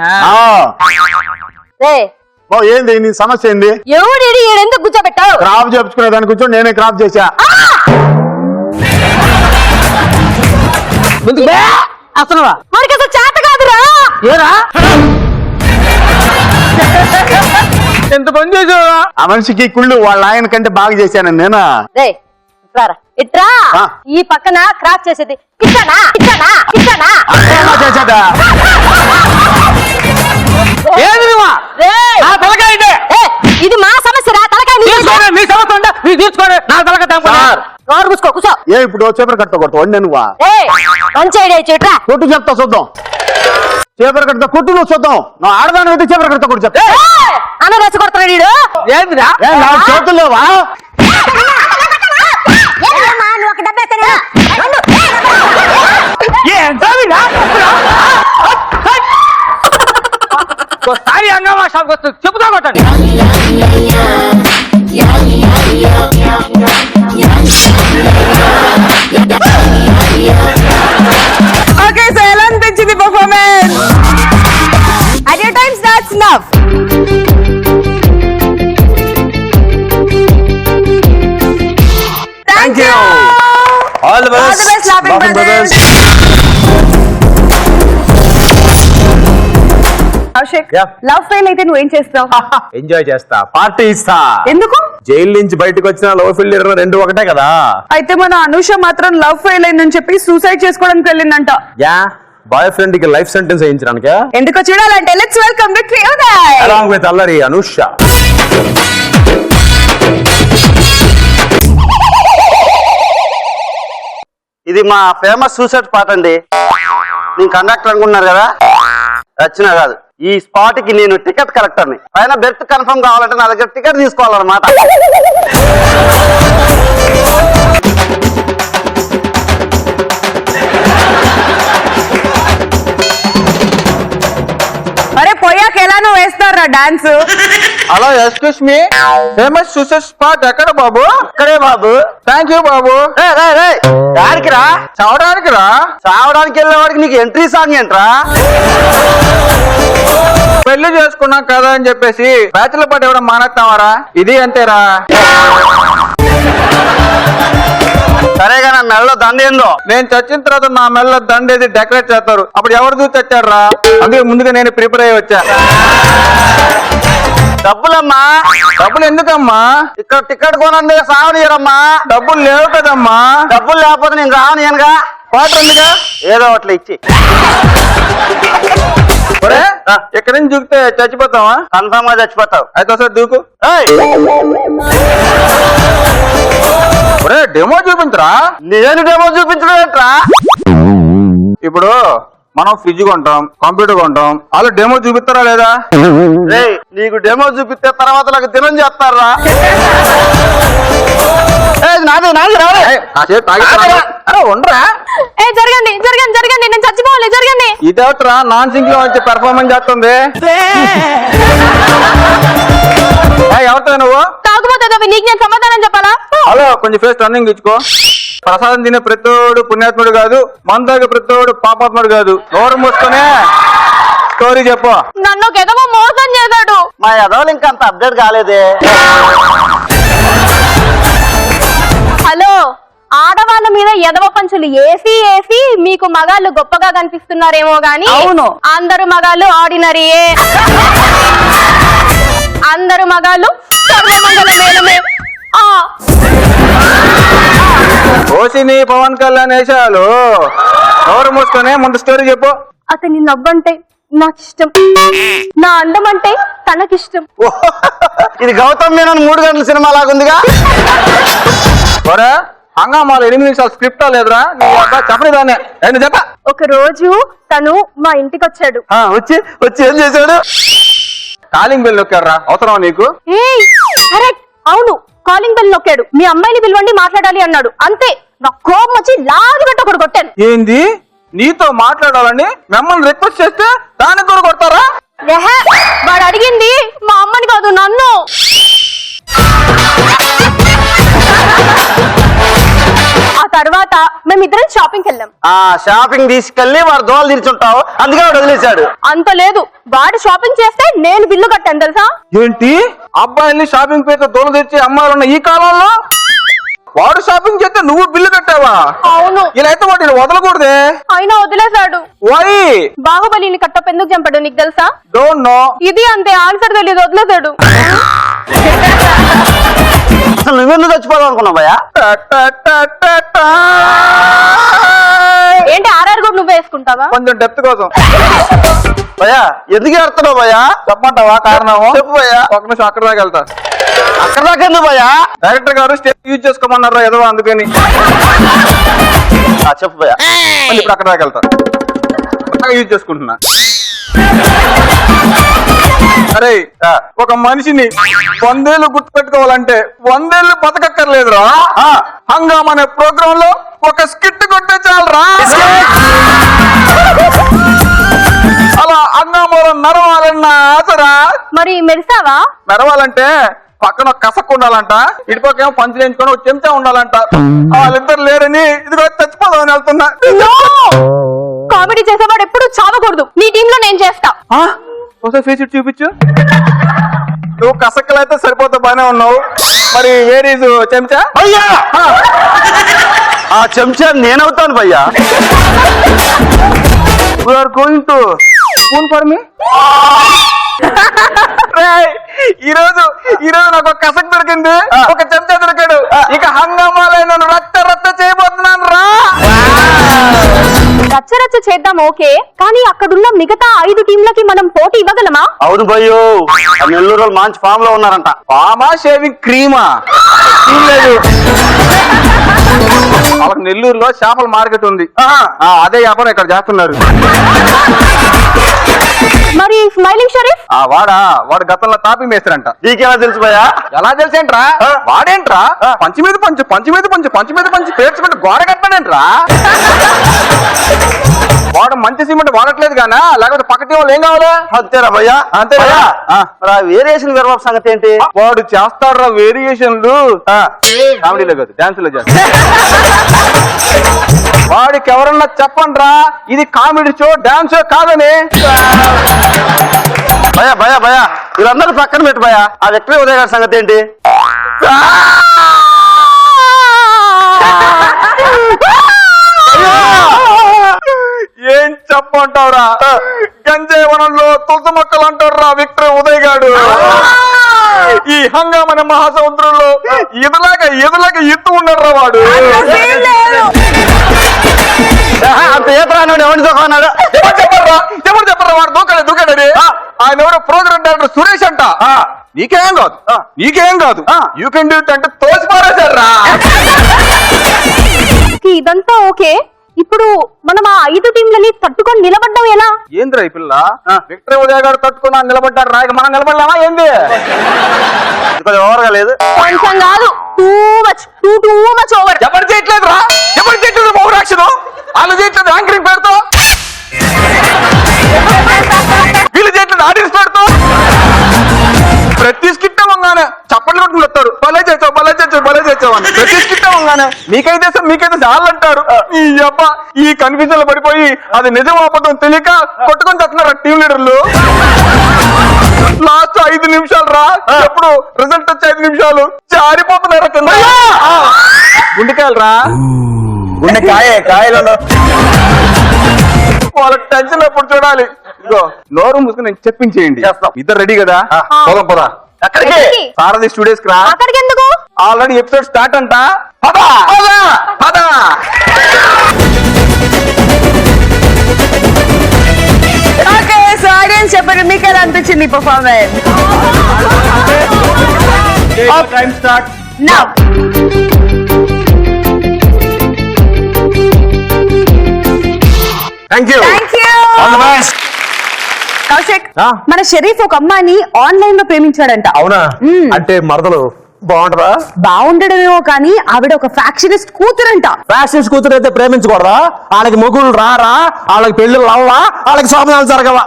ఏంది నీ సమస్య ఏంది? ఎవడు ఎందుకు కూర్చోబెట్టావు? క్రాప్ చేపించుకునే దాని కూర్చో, నేనే క్రాప్ చేశా. అసలు మనకి అసలు చేత కాదురా. ఏరా ఎంత పని చేసావా? ఆ మనిషికి కుళ్ళు వాళ్ళ ఆయన కంటే బాగా చేశాను నేను. ఇట్రా, ఈ పక్కన క్రాప్ చేసేది ఇట్టానా ఇట్టానా ఇట్టానా చేశాడా? ఇది మా సమస్య రా. తలకాయ మీ సమస్య ఉందా? మీరు తీసుకోండి, నా తలకాయ కూర్చో కూర్చో. ఏ ఇప్పుడు చేపర కట్ట కొడతా వండి నువ్వా? మంచి ఐడియా చెట్రా. కొట్టు చెప్తా చూద్దాం. చేపర కట్ట కొట్టు నువ్వు చూద్దాం. నువ్వు ఆడదాని అయితే చేపర కట్ట కొట్టు చెప్తా. అన్న రచ్చ కొడతాడు వీడు. ఏందిరా? నా చేతుల్లోవా? ఒక డబ్బా ఒకసారి అంగమా షాప్ వస్తుంది, చెబుతా కొట్టండి. ఓకే, సో ఎలా అనిపించింది performance? At your times that's enough. Thank you. All the best. All the best, Laughing Brothers. Kaushik, love fail అయితే నువ్వేం చేస్తావు? ఎంజాయ్ చేస్తా, పార్టీ ఇస్తా. ఎందుకు? జైలు నుంచి బయటకు వచ్చిన లవ్ ఫెయిల్యూర్ 2 ఒకటే కదా. అయితే మన అనూష మాత్రం లవ్ ఫెయిల్ అయిందని చెప్పి సూసైడ్ చేసుకోవడానికి వెళ్ళిందంట. యా, బాయ్ ఫ్రెండ్ కి లైఫ్ సెంటెన్స్ వేయించడానికా? ఎందుకో చూడాలంటే let's welcome victory Uday along with అల్లరి అనూష. ఇది మా ఫేమస్ సూసైడ్ పాట అండి. నేను కండక్టర్ అనుకున్నారు కదా, రచన కాదు. ఈ స్పాట్ కి నేను టికెట్ కలెక్టర్ని. పైన బెర్త్ కన్ఫర్మ్ కావాలంటే నా దగ్గర టికెట్ తీసుకోవాలన్నమాట. అరే పోయాక ఎలానో వేస్తారా dance? Hello excuse me, famous suicide spot ఎక్కడ బాబు? ఇక్కడే బాబు. థ్యాంక్ యూ బాబు. దానికి రా, చావడానికి రా. చావడానికి వెళ్ళేవాడికి నీకు ఎంట్రీ సాంగ్ ఏంట్రా? పెళ్లి చేసుకున్నాం కదా అని చెప్పేసి బ్యాచులర్ పార్టీ ఇవ్వడం మానేస్తావారా? ఇది అంతేరా. సరేగా నా మెడలో దండ ఏందో? నేను చచ్చిన తర్వాత నా మెల్ల దండేది డెకరేట్ చేస్తారు, అప్పుడు ఎవరు చూసి తెచ్చాడు రా? అందుకే ముందుగా నేను ప్రిపేర్ అయ్యి వచ్చా. డబ్బులమ్మా. డబ్బులు ఎందుకమ్మా? ఇక్కడ టికెట్ కొనండి, సావనీయరమ్మా. డబ్బులు లేవు కదమ్మా. డబ్బులు లేకపోతే నేను రావనియనుగా. పాట ఉందిగా, ఏదో అట్లా ఇచ్చి. ఇక్కడ నుంచి దూకితే చచ్చిపోతావా? కన్ఫర్మ్ గా చచ్చిపోతావు. అయితే ఒకసారి దూకు. డెమో చూపించరా? నేను డెమో చూపించడం ఏంట్రా? ఇప్పుడు మనం ఫ్రిడ్జ్ కొంటాం, కంప్యూటర్ కొంటాం, వాళ్ళు డెమో చూపిస్తారా లేదా? నీకు డెమో చూపిస్తే తర్వాత నాకు దినం చేస్తారా? నాది నాది ఉండరా? జరగండి జరగండి జరగండి, నేను చచ్చిపోవాలి, జరగండి. ఇదేవట్రా నాన్ సింక్ లో వచ్చి పెర్ఫార్మెన్స్ చేస్తుంది? ఎవరితో నువ్వు? తాగుపోతే నీకు నేను సమాధానం చెప్పాలా? హలో, కొంచెం ఫేస్ టర్నింగ్ ఇచ్చుకో. ప్రసాదం తినే ప్రతోడు పుణ్యాత్ముడు కాదు, మందాకి ప్రతోడు పాపాత్ముడు కాదు. నోరు మూసుకునే స్టోరీ చెప్పు. నన్ను ఎదవో మోసం చేశాడు. మా ఎదవలు ఇంకా అంత అప్డేట్ కాలేదే. హలో, ఆడవాళ్ళ మీద ఎదవ పంచులు ఏసి ఏసి మీకు మగాళ్ళు గొప్పగా కనిపిస్తున్నారేమో గాని అవును, అందరు మగాళ్ళు ఆర్డినరీయే. అందరు మగాళ్ళు సర్వమంగళ మేళమే. ఓసిని పవన్ కళ్యాణ్ వేసాలు. నోరు మూసుకునే ముందు స్టోరీ చెప్పు. అతని నవ్వంటే నాకు ఇష్టం, నా అందం అంటే తనకిష్టం. ఇది గౌతమ్ మీనన్ 3 గంటల సినిమా లాగుందిగా. హంగామాలు 8 నిమిషాలు స్క్రిప్ట్ లేదురా? చెప్పని దాన్ని చెప్ప. ఒక రోజు తను మా ఇంటికి వచ్చాడు. వచ్చి వచ్చి ఏం చేశాడు? కాలింగ్ బెల్ నొక్కారా? అవసరం నీకు? కరెక్ట్, అవును, కాలింగ్ బెల్ నొక్కాడు. మీ అమ్మాయిని పిలవండి మాట్లాడాలి అన్నాడు. అంతే, నా కోపం వచ్చి లాగి పెట్టి ఒకటి కొట్టాను. ఏంది? నీతో మాట్లాడాలని మిమ్మల్ని రిక్వెస్ట్ చేస్తే దానికి కూడా కొడతారా? వాడు అడిగింది మా అమ్మని కాదు, నన్ను. ఆ తర్వాత మేమిద్దరం షాపింగ్కి వెళ్ళాం. షాపింగ్ తీసుకెళ్లి వాడు దోలు తీర్చుంటావు, అందుకే వాడు వదిలేశాడు. అంత లేదు, వాడు షాపింగ్ చేస్తే నేను బిల్లు కట్టాను తెలుసా? ఏంటి? అబ్బాయిల్ని షాపింగ్ పేరుతో దోలు తెచ్చి అమ్మాయిలు ఉన్న ఈ కాలంలో వాడు షాపింగ్ చేస్తే నువ్వు బిల్లు కట్టావా? అవును. ఇలా అయితే వాటిని వదలకూడదే. అయినా వదిలేశాడు. వై? బాహుబలిని కట్టప్ప ఎందుకు చంపాడు నీకు తెలుసా? Don't know. ఇది అంతే, ఆన్సర్ తెలియదు, వదిలేశాడు. అసలు నువ్వెందుకు చచ్చిపోదాం అనుకున్నావు భయ్యా? ఏంటి ఆర్ఆర్ కూడా నువ్వు వేసుకుంటావా? కొంచెం డెప్త్ కోసం. భయ్యా ఎందుకు ఏడుతున్నావు భయ్యా? చెప్పమంటావా కారణం? చెప్పు భయ్యా. ఒక నిమిషం అక్కడ దాకా వెళ్తా. అక్కడ దాకా ఎందుకు భయ్యా? డైరెక్టర్ గారు స్టేజ్ యూజ్ చేసుకోమన్నారా ఏదో అందుకని. చెప్పు భయ్యా. ఇప్పుడు అక్కడ దాకా వెళ్తా. యూజ్ చేసుకుంటున్నా. అరే, ఒక మనిషిని 100 ఏళ్ళు గుర్తు పెట్టుకోవాలంటే 100 ఏళ్ళు బతకక్కర్లేదురా. హంగామా అనే ప్రోగ్రామ్ లో ఒక స్కిట్ కొట్టే చాలరా. అలా హంగామాలో నడవాలన్నా ఆసరా. మరి మెరిసావా? నడవాలంటే పక్కన కసక్కు ఉండాలంట, ఇటుపక్కేమో పంచులు వేయించుకొని ఒక చెంచా ఉండాలంట. వాళ్ళిద్దరు లేరని ఇదిగో చచ్చిపోదామని వెళ్తున్నా. కామెడీ చేసేవాడు ఎప్పుడు చావకూడదు. నీ టీమ్ లో నేను చేస్తా. ఒకసారి ఫేస్ ఇట్ చూపించు. నువ్వు కసక్కలు అయితే సరిపోతే బానే ఉన్నావు, మరి వేర్ ఈజ్ చెంచా? భయ్యా ఆ చెంచా నేనవుతాను భయ్యా. We are going to spoon for me. ఈ రోజు నాకు ఒక కసక్ దొరికింది, ఒక చెంచా దొరికాడు. ఇక హంగామాలో నన్ను రక్త రక్త చేయబోతున్నాను రా. రచ్చరచ్చ చేద్దాం ఓకే, కానీ అక్కడున్న మిగతా 5 టీంలకి మనం పోటీ ఇవ్వగలమా? అవును భయ్యో, నెల్లూరు మంచి ఫామ్ లో ఉన్నారంట. ఫామా షేవింగ్ క్రీమా? లేదు, వాళ్ళకి నెల్లూరులో చేపల మార్కెట్ ఉంది, అదే వ్యాపారం ఇక్కడ చేస్తున్నారు. మరి స్మైలింగ్ షరీఫ్? వాడు గతంలో తాపి మేస్తారంట. నీకెలా తెలుసు భయ్యా? ఎలా తెలిసేంట్రా? వాడేంట్రా పంచి మీద పంచి పేర్చుకుంటే గోడ కట్టాడేంట్రా? వాడు మంచి సిమెంట్ వాడట్లేదు గానా, లేకపోతే పక్క టీం వాళ్ళు ఏం కావాలి? అంతేరా భయ్యా? అంతేరా. వేరియేషన్ వేరే సంగతి ఏంటి? వాడు చేస్తాడు వేరియేషన్లు కామెడీలో కాదు, డాన్స్ లో చేస్తాడు. వాడికి ఎవరన్నా చెప్పండ్రా ఇది కామెడీ షో డాన్స్ షో కాదని. భయా వీళ్ళందరూ పక్కన పెట్టు భయా. ఆ విక్టరీ ఉదయ్ గారి సంగతి ఏంటి? ఏం చెప్పంటావురా? గంజాయి వనంలో తులసి మొక్కలు అంటారా విక్టరీ ఉదయ్ గారు. ఈ హంగామన మహాసముద్రంలో ఎదులాగా ఎత్తు ఉన్నారా వాడు. అంత ఈతరాడు ఎవరిని దూకన్నాడు? ఎవరు చెప్పరా వాడు దూకాడని? ఆయన ఎవరో ప్రోగ్రామ్ డైరెక్టర్ సురేష్ అంట. నీకేం కాదు యూ కెన్ డూ ఇట్ అంటే తోసి పారేశారా. ఇదంతా ఓకే, ఇప్పుడు మనం ఆ 5 టీంలని తట్టుకొని నిలబడ్డం ఎలా? ఏంద్రా ఈ పిల్ల? విక్టరీ ఉదయ్ గారు తట్టుకున్నా నిలబడ్డారు, రాయక మనం నిలబడలేమా ఏంది? ఓవర్గా లేదు, కొంచెం కాదు, టూ మచ్ ఓవర్. ఎవరు చేయట్లేదు ఓవర్ యాక్షన్. వాళ్ళు చేయట్లేదు యాంకరింగ్ పేరుతో, వీళ్ళు చేయట్లేదు ఆడియన్స్ పేరుతో. ప్రతి స్కిట్ అవ్వగానే చప్పట్లు కొట్టుకుని వస్తారు, భలే చేసావు అని. ప్రతి స్కిట్ అవ్వగానే మీకైతే చాలా అంటారు. ఈ అబ్బా ఈ కన్ఫ్యూజన్ లో పడిపోయి అది నిజం అబద్ధం తెలియక కొట్టుకొని చేస్తున్నారు టీం లీడర్లు. లాస్ట్ 5 నిమిషాలు రా, ఎప్పుడు రిజల్ట్ వచ్చే 5 నిమిషాలు జారిపోతున్నారు కింద. గుండెకాయలు రా, కాయలు వాళ్ళకి టెన్షన్ ఎప్పుడు చూడాలి. ఇదిగో నోరు మూసుకుని నేను చెప్పించేయండి. ఇద్దరు రెడీ కదా? పోదా అక్కడికి సారథి స్టూడియోస్ కి రా. అక్కడికి ఎందుకు? ఆల్రెడీ ఎపిసోడ్ స్టార్ట్ అంట. ఓకే, సో ఆడియన్స్ చెప్పండి మీకు ఎలా అనిపించింది performance? Time start now. Thank you. Kaushik, మన షరీఫ్ ఒక అమ్మాయిని ఆన్లైన్ లో ప్రేమించాడంట. అవునా? అంటే మరదలు బాగుంటదా? బాగుండడమేమో కానీ ఆవిడ ఒక ఫ్యాక్షనిస్ట్ కూతురంట. ఫ్యాషన్స్ కూతురు అయితే ప్రేమించకూడదా? వాళ్ళకి మొగుళ్ళు రారా, వాళ్ళకి పెళ్లిళ్ళు అవ్వా, వాళ్ళకి శోభనాలు జరగవా?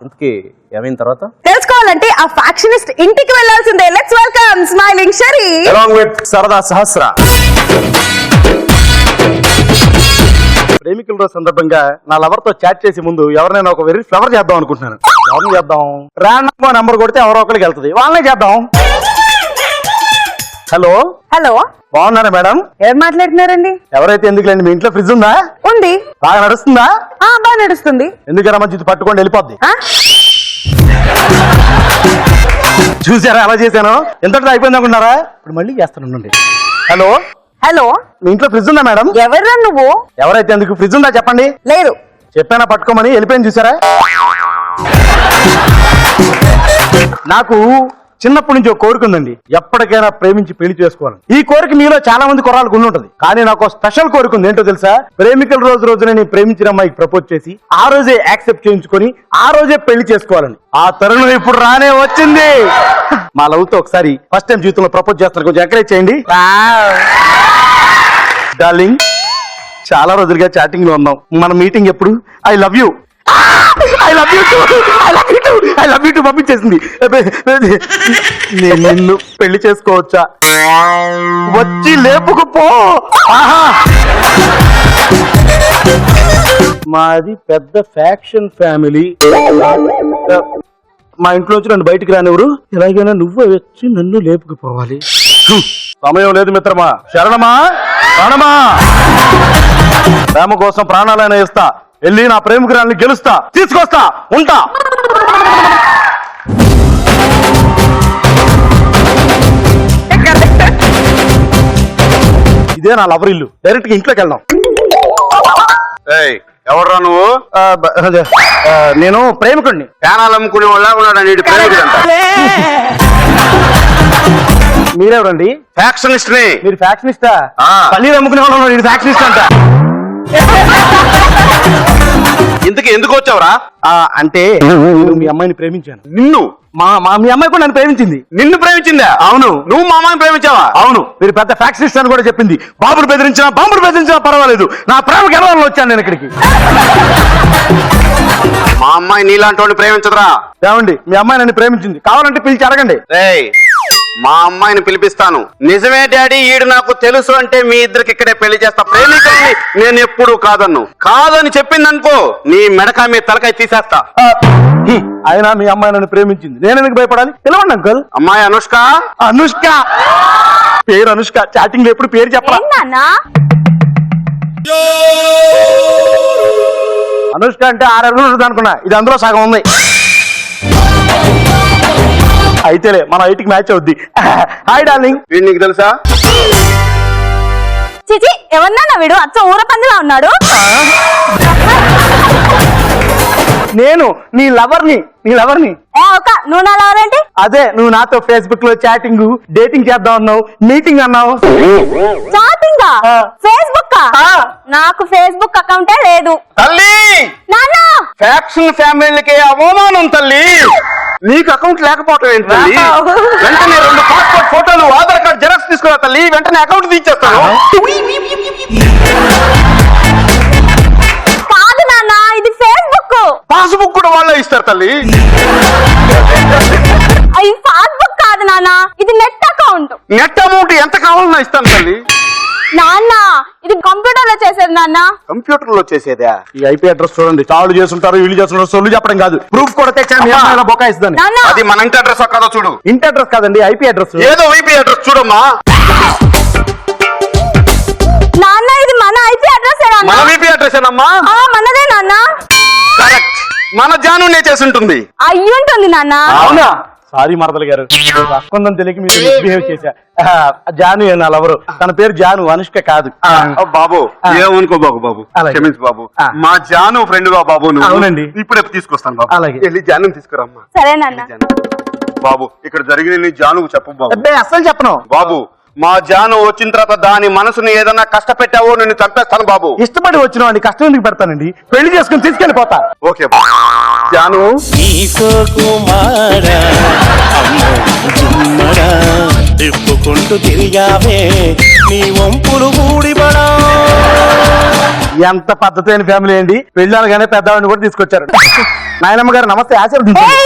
ఇంతకీ ఏమైన తర్వాత తెలుసుకోవాలంటే ఆ ఫ్యాక్షనిస్ట్ ఇంటికి వెళ్లాల్సిందే. Let's welcome smiling Sharif along with సరదా సహస్ర. ప్రేమికుల రోజు సందర్భంగా నా లవర్ తో చాట్ చేసే ముందు ఎవరినైనా ఒక వెరీ ఫ్లవర్ చేద్దాం అనుకుంటున్నాను. ఎవరిని చేద్దాం? ర్యాండమ్ గా నెంబర్ కొడితే ఎవరో ఒకరికి వెళ్తుంది, వాళ్ళనే చేద్దాం. హలో హలో, బాగున్నారా మేడం? ఎవరు మాట్లాడుతున్నారండి? ఎవరైతే ఎందుకులేండి, మీ ఇంట్లో ఫ్రిడ్జ్ ఉందా? ఉంది. బాగా నడుస్తుందా? బాగా నడుస్తుంది. ఎందుకన్నా మంచి పట్టుకొని వెళ్ళిపోద్ది. ఆ? చూసారా ఎలా చేశాను? ఎంతటితో అయిపోయింది అనుకున్నారా? ఇప్పుడు మళ్ళీ చేస్తాను. హలో హలో, మీ ఇంట్లో ఫ్రిడ్జ్ ఉందా మేడం? ఎవరు నువ్వు? ఎవరైతే ఎందుకు ఫ్రిడ్జ్ ఉందా చెప్పండి. లేదు. చెప్పానా పట్టుకోమని, వెళ్ళిపోయింది చూసారా? నాకు చిన్నప్పటి నుంచి ఒక కోరిక ఉందండి, ఎప్పటికైనా ప్రేమించి పెళ్లి చేసుకోవాలని. ఈ కోరిక మీలో చాలా మంది కుర్రాళ్ళకు ఉండి కానీ నాకు స్పెషల్ కోరిక ఉంది. ఏంటో తెలుసా? ప్రేమికుల రోజునే నేను ప్రేమించిన అమ్మాయికి ప్రపోజ్ చేసి ఆ రోజే యాక్సెప్ట్ చేయించుకొని ఆ రోజే పెళ్లి చేసుకోవాలని. ఆ తరుణం ఇప్పుడు రానే వచ్చింది. మా లవ్ తో ఒకసారి ఫస్ట్ టైం జీవితంలో ప్రపోజ్ చేస్తాను, కొంచెం ఎంకరేజ్ చేయండి. డార్లింగ్, చాలా రోజులుగా చాటింగ్ లో ఉన్నాం, మన మీటింగ్ ఎప్పుడు? ఐ లవ్ యూ పంపించేసింది. నేను నిన్ను పెళ్లి చేసుకోవచ్చా? వచ్చి లేపుకుపో. మాది పెద్ద ఫ్యాక్షన్ ఫ్యామిలీ. మా ఇంట్లో వచ్చి నన్ను బయటికి రానివ్వరు, ఎలాగైనా నువ్వు వచ్చి నన్ను లేపుకుపోవాలి. సమయం లేదు మిత్రమా. శరణమా ప్రాణమా, ప్రేమ కోసం ప్రాణాలైనా ఇస్తా. వెళ్ళి నా ప్రేమికురాల్ని గెలుస్తా, తీసుకొస్తా, ఉంటా. ఇదే నా లవర్ ఇల్లు. డైరెక్ట్ గా ఇంట్లోకి వెళ్దాం. ఎవడరా నువ్వు? నేను ప్రేమికుడిని. ప్యానాలు అమ్ముకునే వాళ్ళ ఉన్నాడు ప్రేమికుడు. మీరెవరండి? ఫ్యాక్షనిస్ట్. మీరు ఫ్యాక్షనిస్టా? పల్లీలు అమ్ముకునే వాళ్ళు ఉన్నాడు ఫ్యాక్షనిస్ట్ అంట. ఇంతకీ ఎందుకు వచ్చావురా? అంటే నేను మీ అమ్మాయిని ప్రేమించాను. నిన్ను మీ అమ్మాయి కూడా నన్ను ప్రేమించింది. నిన్ను ప్రేమించిందా? అవును. నువ్వు మా అమ్మాయిని ప్రేమించావా? అవును. మీరు పెద్ద ఫ్యాక్షనిస్ట్ అని కూడా చెప్పింది. బాంబులు బెదిరించినా పర్వాలేదు, నా ప్రేమ గెలవాలని వచ్చాను నేను ఇక్కడికి. మా అమ్మాయి నీలాంటి వాడిని ప్రేమించదురా. ఏమండి, మీ అమ్మాయి నన్ను ప్రేమించింది, కావాలంటే పిలిచి అడగండి. రేయ్, మా అమ్మాయిని పిలిపిస్తాను. నిజమే డాడీ, ఈడు నాకు తెలుసు అంటే మీ ఇద్దరికి ఇక్కడే పెళ్లి చేస్తా. ప్రేమికుల్ని నేను ఎప్పుడు కాదని చెప్పిందనుకో, నీ మెడకా మీ తలకాయ తీసేస్తా. అయినా మీ అమ్మాయి నన్ను ప్రేమించింది, నేను ఎందుకు భయపడాలి? పిలవండి అంకుల్. అమ్మాయి అనుష్క. అనుష్క పేరు అనుష్క, చాటింగ్ లో ఎప్పుడు పేరు చెప్పాలి. అనుష్క అంటే 6 అడుగులు ఉంటుంది అనుకున్నా, ఇది అందులో సగం ఉంది. అయితేలే మన ఐటికి మ్యాచ్ అవుద్ది. Hi darling. వీడు నీకు తెలుసా? చిచి, ఎవరన్నా వీడు అచ్చ ఊర పందిలా ఉన్నాడు. నేను నీ లవర్ని. నువ్వు నా లవరేంటి? అదే, నువ్వు నాతో ఫేస్బుక్ లో చాటింగ్ డేటింగ్ చేద్దాం అన్నావు, మీటింగ్ అన్నావు. Chatting Facebook? నాకు ఫేస్బుక్ అకౌంటే లేదు. తల్లి, నాన్న, ఫ్యాక్షన్ ఫ్యామిలీకి అవమానం తల్లి. నీకు అకౌంట్ లేకపోవటం ఏంటి తల్లి? వెంటనే 2 పాస్పోర్ట్ ఫోటోలు, ఆధార్ కార్డు జెరాక్స్ తీసుకురా తల్లి, వెంటనే అకౌంట్ తీసేస్తాను. కాదు నాన్న, ఇది ఫేస్బుక్. పాస్బుక్ కూడా వాళ్ళే ఇస్తారు తల్లి. ఇది ఫేస్బుక్ కాదు నాన్న, ఇది నెట్ అకౌంట్. నెట్ అమౌంట్ ఎంత కావాలన్నా ఇస్తాను తల్లి. నాన్న, ఇది కంప్యూటర్ లో చేసేది నాన్న. కంప్యూటర్ లో చేసేదా? ఈ ఐపీ అడ్రస్ చూడండి, చాలు చేస్తుంటారు, వీళ్ళు చేస్తుంటారు, సొల్లు చెప్పడం కాదు, ప్రూఫ్ కూడా తెచ్చాను. బొకాయిస్తుందని. నాన్న, అది మన ఇంటి అడ్రస్ కాదో చూడు. ఇంటి అడ్రస్ కాదండి, ఐపీ అడ్రస్. ఏదో ఐపీ అడ్రస్ చూడమ్మా. నాన్న, ఇది మన ఐపీ అడ్రస్. మన ఐపీ అడ్రస్ ఏనమ్మా? మనదే నాన్న. కరెక్ట్, మన జాను చేసి ఉంటుంది. అయ్యుంటుంది నాన్న. అవునా? సారీ మరదలు గారు, కొంచెం తెలియక మీరు మిస్బిహేవ్ చేశా. జాను నా లవరు, తన పేరు జాను, అనుష్క కాదు. బాబు ఏమనుకో బాబు, అలాగే. క్షమించు బాబు. మా జాను ఫ్రెండ్ గా బాబు. నువ్వు? అవునండి. ఇప్పుడే తీసుకొస్తాను బాబు. అలాగే. వెళ్ళి జాను తీసుకురమ్మా. సరే నాన్న. బాబు, ఇక్కడ జరిగిన నీ జానుకు చెప్పు బాబు. అబ్బే, అస్సలు చెప్పను బాబు. మా జాను వచ్చిన తర్వాత దాని మనసుని ఏదన్నా కష్టపెట్టావో నిన్ను చంపేస్తాను బాబు. ఇష్టపడి వచ్చిన వాడిని కష్టం ఎందుకు పెడతానండి, పెళ్లి చేసుకుని తీసుకెళ్లిపోతా. ఓకే బాబు. జాను, నీకో కుమారా అమ్మడా తిప్పుకుంటూ తిరిగావే నీ వంపులు ఊడిపడా. ఎంత పద్ధతి అయిన ఫ్యామిలీ అండి, పెళ్ళాలుగానే పెద్దవాడిని కూడా తీసుకొచ్చారు. నాయనమ్మ గారు నమస్తే, ఆశీర్వదించండి.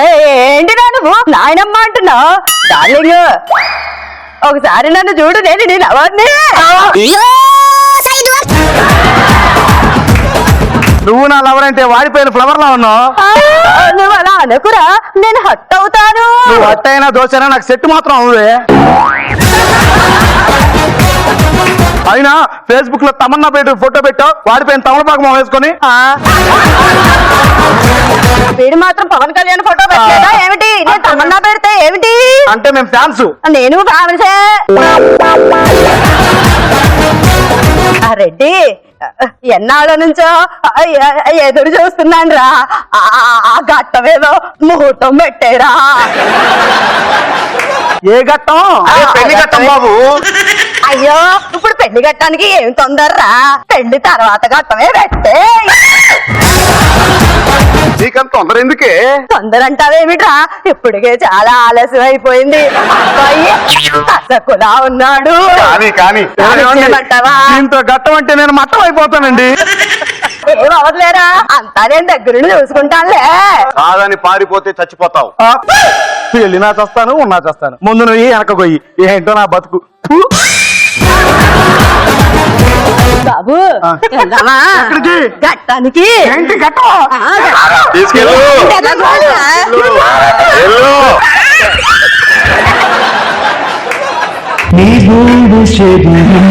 ఏంటి నువ్వు నాయనమ్మ అంటున్నావు? డార్లింగ్, ఒకసారి నన్ను చూడు, నేను నీ లవర్ని. నువ్వు నా లవర్ అంటే వాడిపోయిన ఫ్లవర్ లా ఉన్నావు. నువ్వు అలా అనుకురా, నేను హట్ అవుతాను. నువ్వు అట్టయినా దోశైనా నాకు సెట్ మాత్రం అవుదే. అయినా ఫేస్బుక్ లో తమన్నా పెట్టి ఫోటో పెట్టావు, వాడిపోయిన తమలపాకు మొహం వేసుకొని. వీడు మాత్రం పవన్ కళ్యాణ్ ఫోటో పెట్టలేదా ఏమిటి? నేను తమన్నా పెడితే ఏమిటి? అంటే మేము ఫ్యాన్స్. నేను ఫ్యాన్సే. రెడ్డి, ఎన్నాళ్ళ నుంచో ఎదురు చూస్తున్నాను రా, ఆ గట్టమేదో ముహూర్తం పెట్టేరా. ఏ ఘట్టం? పెళ్లి ఘట్టం బాబు. అయ్యో, ఇప్పుడు పెళ్లి ఘట్టానికి ఏం తొందరరా, పెళ్లి తర్వాత ఘట్టమే పెట్టే. నీకంత తొందర ఎందుకే? తొందర అంటావేమిట్రా, ఇప్పటికే చాలా ఆలస్యం అయిపోయింది. అబ్బాయి కసకులా ఉన్నాడు. కానీ చేయమంటావా? దీంతో ఘట్టం అంటే నేను మట్టం అయిపోతానండి. ఏం అవ్వట్లేరా, అంతా నేను దగ్గరుండి చూసుకుంటానులే. కాదని పారిపోతే చచ్చిపోతావు. వెళ్ళినా చేస్తాను, ఉన్నా చేస్తాను. ముందు నువ్వు వెనక పోయి, ఏంటో నా బతుకు. బాబు, వెళ్దామా ఎక్కడికి? ఘట్టానికి? ఏంటి ఘట్టం? తీసుకెళ్ళు. నీ గూడు చెదిరింది,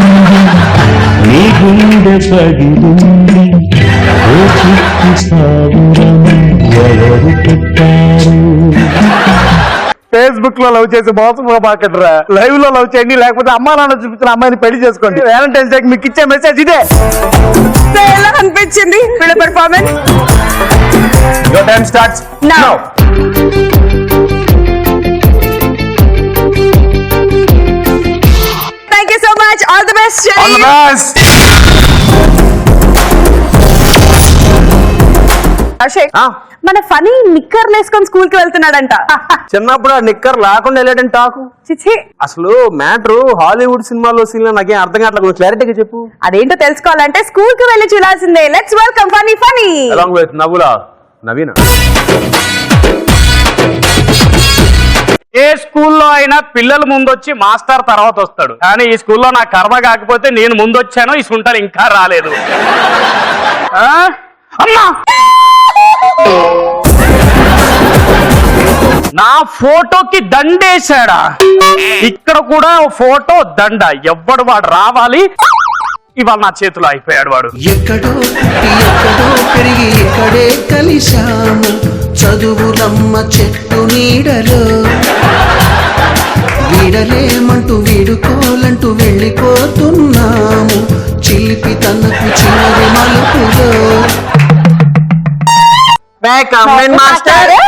నీ గుండె పగిలింది, ఓ చిట్టి సాగురం ఎవరు పెట్టారు? ఫేస్బుక్ లో లవ్ చేసి మోసపోబాకట్రా, లైవ్ లో లవ్ చేయండి, లేకపోతే అమ్మా నాన్న చూపించిన అమ్మాయిని పెళ్లి చేసుకోండి. వ్యాలంటైన్స్ డేకి మీకు ఇచ్చే మెసేజ్ ఇదే. ఎలా అనిపించింది వీళ్ళ performance? Your time starts now. Thank you so much. All the best, All Sherry. the best. Abhishek ఆ. మన ఫనీ నిక్కర్లు వేసుకొని స్కూల్ కి వెళ్తున్నాడంట. చిన్నప్పుడు ఆ నిక్కర్ లేకుండా వెళ్ళాడంటే టాకు. చిచి, అసలు మ్యాటర్ హాలీవుడ్ సినిమాలో సీన్ నాకేం అర్థం కావట్లేదు, క్లారిటీగా చెప్పు. అదేంటో తెలుసుకోవాలంటే స్కూల్ కి వెళ్ళి చూడాల్సిందే. Let's welcome funny funny. Along with నవ్వులా నవీన. ఏ స్కూల్లో అయినా పిల్లలు ముందొచ్చి మాస్టర్ తర్వాత వస్తాడు, కానీ ఈ స్కూల్లో నా కర్మ కాకపోతే నేను ముందొచ్చాను, ఈ సుంటలు ఇంకా రాలేదు. ఆ? అమ్మా, నా ఫోటోకి దండేశాడా? ఇక్కడ కూడా ఫోటో దండ. ఎవ్వడు వాడు రావాలి. ఇవాళ నా చేతిలో అయిపోయాడు వాడు. ఎక్కడో ఎక్కడో పెరిగి ఇక్కడే కలిశాము, చదువులమ్మ చెట్టు నీడలో. వీడలేమంటూ వీడుకోలంటూ వెళ్ళిపోతున్నాము, చిలిపి తనకు చివరి మలుపులో.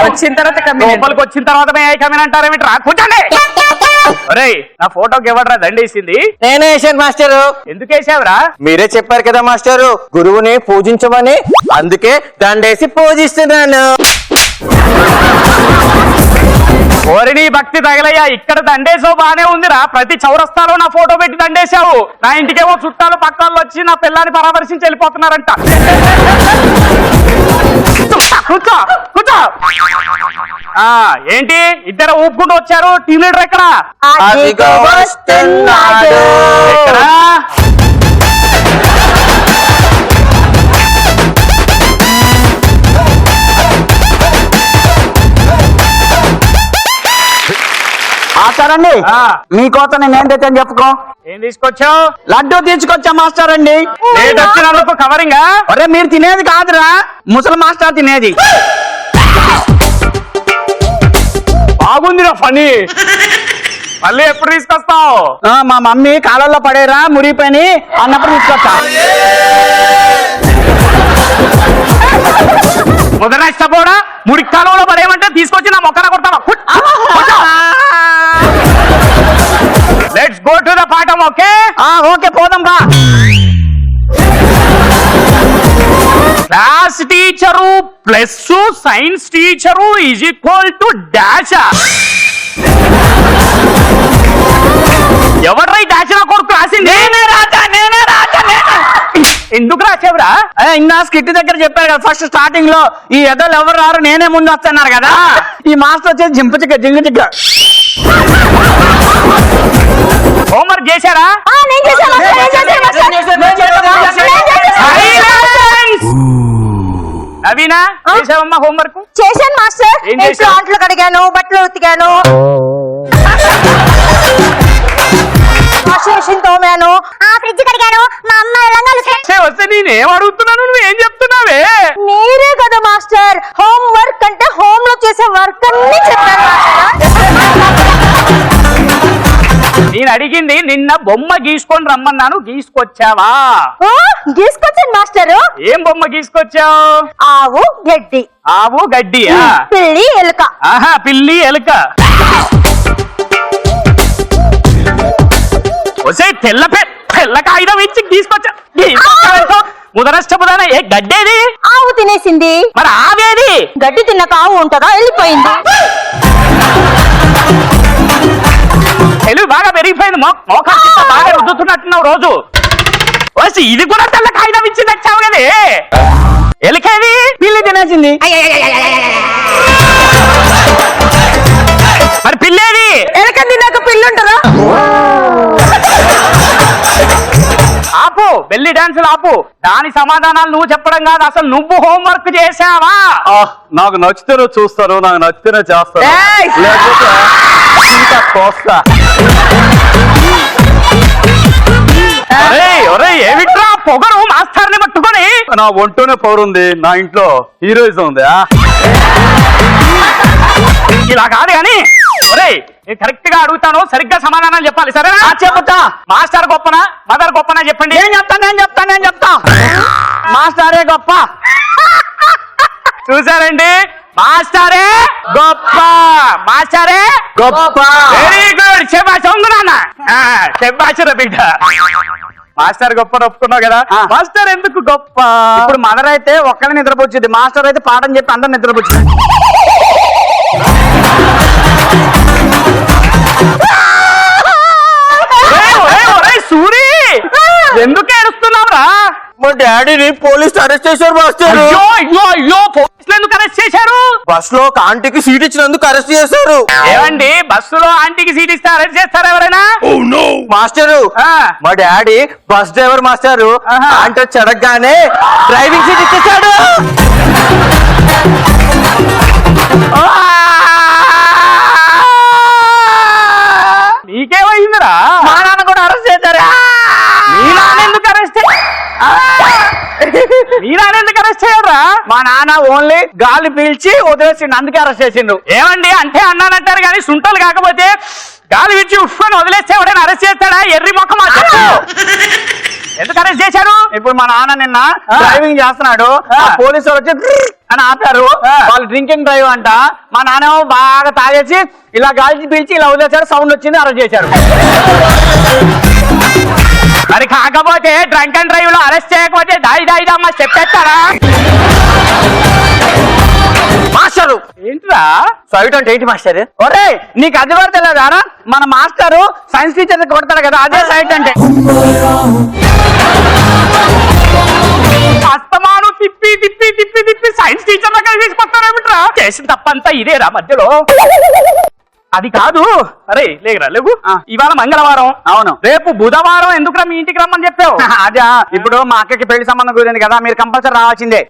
వచ్చిన తర్వాత కమ్మిన. లోపలికి వచ్చిన తర్వాత కమిన్ అంటారేమిటి? రా కూర్చోండి. ఒరేయ్, నా ఫోటోకి ఎవడ్రా దండేసింది? నేనే వేసాను మాస్టరు. ఎందుకు వేసావురా? మీరే చెప్పారు కదా మాస్టరు, గురువుని పూజించమని, అందుకే దండేసి పూజిస్తున్నాను. ఓరిని భక్తి తగలయ్యా, ఇక్కడ దండేసావు బానే ఉందిరా. ప్రతి చౌరస్తాలో నా ఫోటో పెట్టి దండేశావు. నా ఇంటికేమో చుట్టాలు పక్కల్లో వచ్చి నా పిల్లాన్ని పరామర్శించి వెళ్ళిపోతున్నారంట. కూర్చో కూర్చో. ఆ, ఏంటి ఇద్దరు ఊపుకుంటూ వచ్చారు? టీం లీడర్ ఎక్కడ? అదిగో వస్తున్నాడు. ఎక్కడా? మాస్టర్ అండి, మీకోసం నేను తెచ్చాను చెప్పుకో. ఏం తీసుకొచ్చావు? లడ్డూ తీసుకొచ్చా మాస్టర్ అండి. లేట్ వచ్చినందుకు కవరింగ్. ఒరే, మీరు తినేది కాదురా, ముసలి మాస్టర్ తినేది. బాగుందిరా ఫనీ. మళ్ళీ ఎప్పుడు తీసుకొస్తావు? మా మమ్మీ కాలంలో పడేరా మురిగిపోయి అన్నప్పుడు తీసుకొచ్చా. మొదట ఇష్టపోడా ముడి కాలంలో పడేయమంటే తీసుకొచ్చి నా మొక్కన కొడతావా? లెట్స్ గో టు ద పాఠం. ఓకే ఓకే, పోదాం బా. Class teacher plus science teacher is equal to dash. ఎవడ్రా ఈ డాష్ నా కొడుకు రాసింది? నేనే రాజా. ఎందుకు రాసేవరా? ఇంకా స్కిట్ దగ్గర చెప్పారు కదా, ఫస్ట్ స్టార్టింగ్ లో ఈ ఎదలు ఎవరు రారు నేనే ముందు వస్తున్నారు కదా, ఈ మాస్టర్ వచ్చేసి జింపచిక్క జింగచిక్క. హోంవర్క్ చేశారా? నవీనా, చేసావమ్మా హోంవర్క్? చేశాను మాస్టర్. ఏం చేశావు? అంట్లు కడిగాను, బట్టలు ఉతికాను, వాషింగ్ మెషిన్ తోమాను, ఫ్రిడ్జ్ కడిగాను, మా అమ్మ వస్తే నేనేం అడుగుతున్నాను, నువ్వేం చెప్తున్నావే? మీరే కదా మాస్టర్ హోమ్ వర్క్ అంటే హోమ్ లో చేసే వర్క్ అన్ని చెప్పాను నేను అడిగింది నిన్న బొమ్మ గీసుకొని రమ్మన్నాను, గీసుకొచ్చావా? గీసుకొచ్చాను మాస్టర్. ఏం బొమ్మ గీసుకొచ్చావు? ఆవు గడ్డి. ఆవు గడ్డి, పిల్లి ఎలుక. ఆహా, పిల్లి ఎలుక. వసే తెల్ల కాగితం ఇచ్చి తీసుకొచ్చా. ముదరష్టముదాన ఏ గడ్డేది? ఆవు తినేసింది. మరి ఆవేది? గడ్డి తిన్నాక ఆవు ఉంటుందా? వెళ్ళిపోయింది. తెలుగు బాగా పెరిగిపోయింది, మోకాలు బాగా రుద్దుతున్నట్టున్నావు రోజు. వచ్చి ఇది కూడా తెల్ల కాగితం ఇచ్చి తెచ్చావు కదే. ఎలుకేది? పిల్లి తినేసింది. మరి పిల్లేది? ఎలుక తిన్నాక పిల్లి ఉంటుందా? ఆపు, బెల్లి డాన్సులు ఆపు. దాని సమాధానాలు నువ్వు చెప్పడం కాదు, అసలు నువ్వు హోంవర్క్ చేసావా? నాకు నచ్చితేనే చూస్తాను, నాకు నచ్చితేనే చేస్తాను, ఏయ్! లేకపోతే ఇంకా కోస్తా. ఏమిట్రా పొగరు మాస్టర్ని పట్టుకొని? నా ఒంటోనే పౌరుంది, నా ఇంట్లో హీరోయిజం ఉంది. ఇలా కాదు కానీ నేను కరెక్ట్ గా అడుగుతాను, సరిగ్గా సమాధానాలు చెప్పాలి, సరేనా? చెబుతా. మాస్టర్ గొప్పనా మదర్ గొప్పనా చెప్పండి. నేను చెప్తా. మాస్టరే గొప్ప. చూసారండి, మాస్టరే గొప్ప, మాస్టరే గొప్ప. Very good. శబాష్ నాన్న, శబాష్ బిడ్డ. మాస్టర్ గొప్ప ఒప్పుకున్నావు కదా, మాస్టర్ ఎందుకు గొప్ప? ఇప్పుడు మదర్ అయితే ఒక్కడే నిద్రపోచ్చింది, మాస్టర్ అయితే పాఠం చెప్పి అందరు నిద్రపోచ్చింది. సూరి ఎందుకు ఏడుస్తున్నావురా? మా డాడీని పోలీసులు అరెస్ట్ చేశారు మాస్టర్. అయ్యో అయ్యో అయ్యో, పోలీసులు ఎందుకు అరెస్ట్ చేశారు? బస్ లో ఒక ఆంటీకి సీట్ ఇచ్చినందుకు అరెస్ట్ చేశారు. ఏమండి, బస్సులో ఆంటీకి సీట్ ఇస్తే అరెస్ట్ చేస్తారా ఎవరైనా? మాస్టరు, మా డాడీ బస్ డ్రైవర్ మాస్టారు. ఆంటీ వచ్చి అడగగానే డ్రైవింగ్ సీట్ ఇచ్చేసాడు. నీకేమైందిరా? మా నాన్న కూడా అరెస్ట్ చేశారా? మీ నాన్న ఎందుకు అరెస్ట్ చేయరా? మా నాన్న ఓన్లీ గాలి పీల్చి వదిలేసిండు, అందుకే అరెస్ట్ చేసిండు. ఏమండి అంటే అన్నానంటారు కానీ సుంటలు కాకపోతే గాలి పీల్చి ఉఫ్ఫని వదిలేస్తే ఎవడైనా అరెస్ట్ చేస్తాడా? ఎర్రి మొక్క మా ఎందుకు అరెస్ట్ చేశారు? ఇప్పుడు మా నాన్న నిన్న డ్రైవింగ్ చేస్తున్నాడు, పోలీసు వాళ్ళు వచ్చి అని ఆపారు. వాళ్ళు డ్రింకింగ్ డ్రైవ్ అంట. మా నాన్న బాగా తాగేసి ఇలా గాలి పీల్చి ఇలా వదిలేశారు, సౌండ్ వచ్చింది, అరెస్ట్ చేశారు. మరి కాకపోతే డ్రంక్ అండ్ డ్రైవ్ లో అరెస్ట్ చేయకపోతే దాయి దాయి దమ్మా చెప్పేస్తారా? మాస్టరు ఏంటిరా సైట్ అంటే ఏంటి మాస్టర్? ఒరే నీకు అది కూడా తెలియదారా? మన మాస్టరు సైన్స్ టీచర్ కొడతాడు కదా, అదే సైట్ అంటే. అస్తమాను తిప్పి తిప్పి తిప్పి తిప్పి సైన్స్ టీచర్ దగ్గర తీసుకొస్తారేమిట్రా? చేసిన తప్పంతా ఇదేరా మధ్యలో. అది కాదు. అరే లేదురా, లేవు. ఇవాళ మంగళవారం, అవును, రేపు బుధవారం ఎందుకురా మీ ఇంటికి రమ్మని చెప్పావు? అదే, ఇప్పుడు మా అక్కకి పెళ్లి సంబంధం కుదిరింది కదా, మీరు కంపల్సరీ రావాల్సిందే.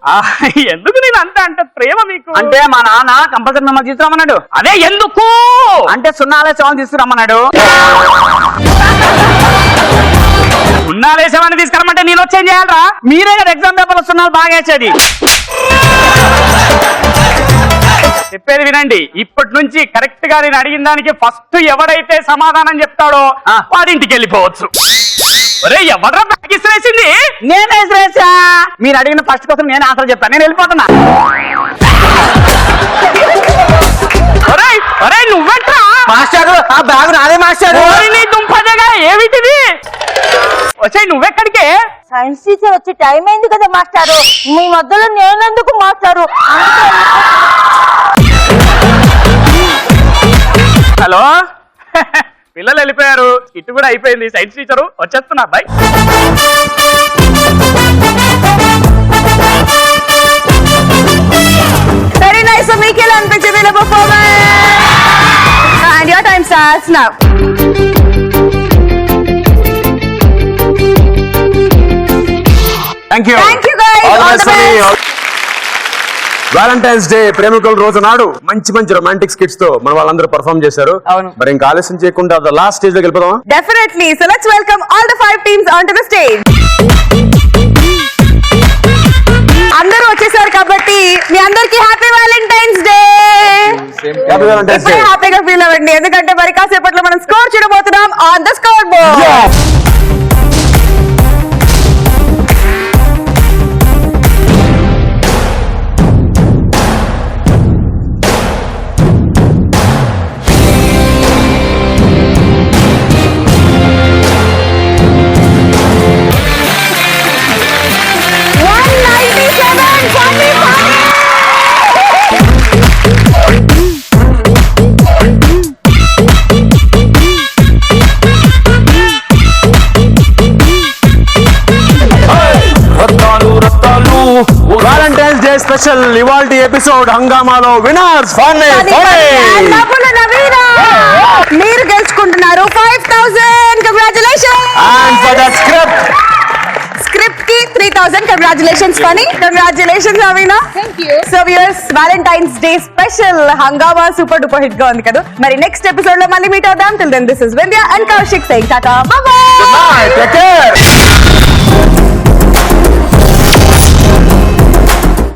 ఎందుకు నేను అంతే అంటే ప్రేమ మీకు? అంటే మా నాన్న కంపల్సరీ మిమ్మల్ని తీసుకురమ్మన్నాడు. అదే ఎందుకు అంటే సున్నాలేసేవాళ్ళని తీసుకురమ్మన్నాడు. సున్నాలేసేవాడిని తీసుకురమ్మంటే నేను వచ్చేం చేయాలరా? మీరే కదా ఎగ్జామ్ పేపర్లో సున్నాలు బాగా వేసేది. చెప్పేది వినండి, ఇప్పటి నుంచి కరెక్ట్ గా నేను అడిగిన దానికి ఫస్ట్ ఎవడైతే సమాధానం చెప్తాడో వాడి ఇంటికి వెళ్ళిపోవచ్చు. ఒరే ఎవడ్రా బ్యాగ్ ఇసిరేసింది? నేనే ఇసిరేసా. మీరు అడిగిన ఫస్ట్ కోసం నేను ఆన్సర్ చెప్తాను, నేను వెళ్ళిపోతున్నా. ఒరే ఒరే నువ్వెంట్రా? మాస్టర్ ఆ బ్యాగ్ నాదే మాస్టర్. నీ దుంపదగా ఏమిటిది? వచ్చాయి నువ్వెక్కడికే? సైన్స్ టీచర్ వచ్చి టైం అయింది కదా మాస్టారు, మీ మధ్యలో నేనెందుకు మాస్టారు? హలో పిల్లలు వెళ్ళిపోయారు, ఇటు కూడా అయిపోయింది. సైన్స్ టీచరు వచ్చేస్తున్నా అబ్బాయి. Very nice. మీకు ఎలా అనిపించింది నా performance? And your time starts now. Thank you. Thank you guys. All the best. Valentine's day ప్రేమికుల రోజు నాడు మంచి మంచి రొమాంటిక్ స్కిట్స్ తో మన వాళ్ళందరూ పర్ఫార్మ్ చేశారు. మరి ఇంకా ఆలస్యం చేయకుండా లాస్ట్ స్టేజ్ లోకి వెళ్ళిపోదాం. Definitely. So let's welcome all the 5 teams onto the stage. అందరూ వచ్చేసారు కాబట్టి మీ అందరికి హ్యాపీ వ్యాలంటైన్స్ డే. హ్యాపీగా ఫీల్ అవ్వండి, ఎందుకంటే మరి కాసేపట్లో మనం స్కోర్ చూడబోతున్నాం on the score board. Valentine's day special ఇవాల్టి ఎపిసోడ్ హంగామాలో విన్నర్స్ మీరు గెలుచుకుంటున్నారు 5000. Congratulations. And for the script కి 3000. Congratulations Phani. Congratulations Avina. Thank you. So viewers, valentine's day special హంగామా సూపర్ డూపర్ హిట్ గా ఉంది కదా. మరి నెక్స్ట్ ఎపిసోడ్ లో మళ్ళీ మీట్ అవుదాం. Till then this is Vindhya and Kaushik saying tata bye bye. Take care.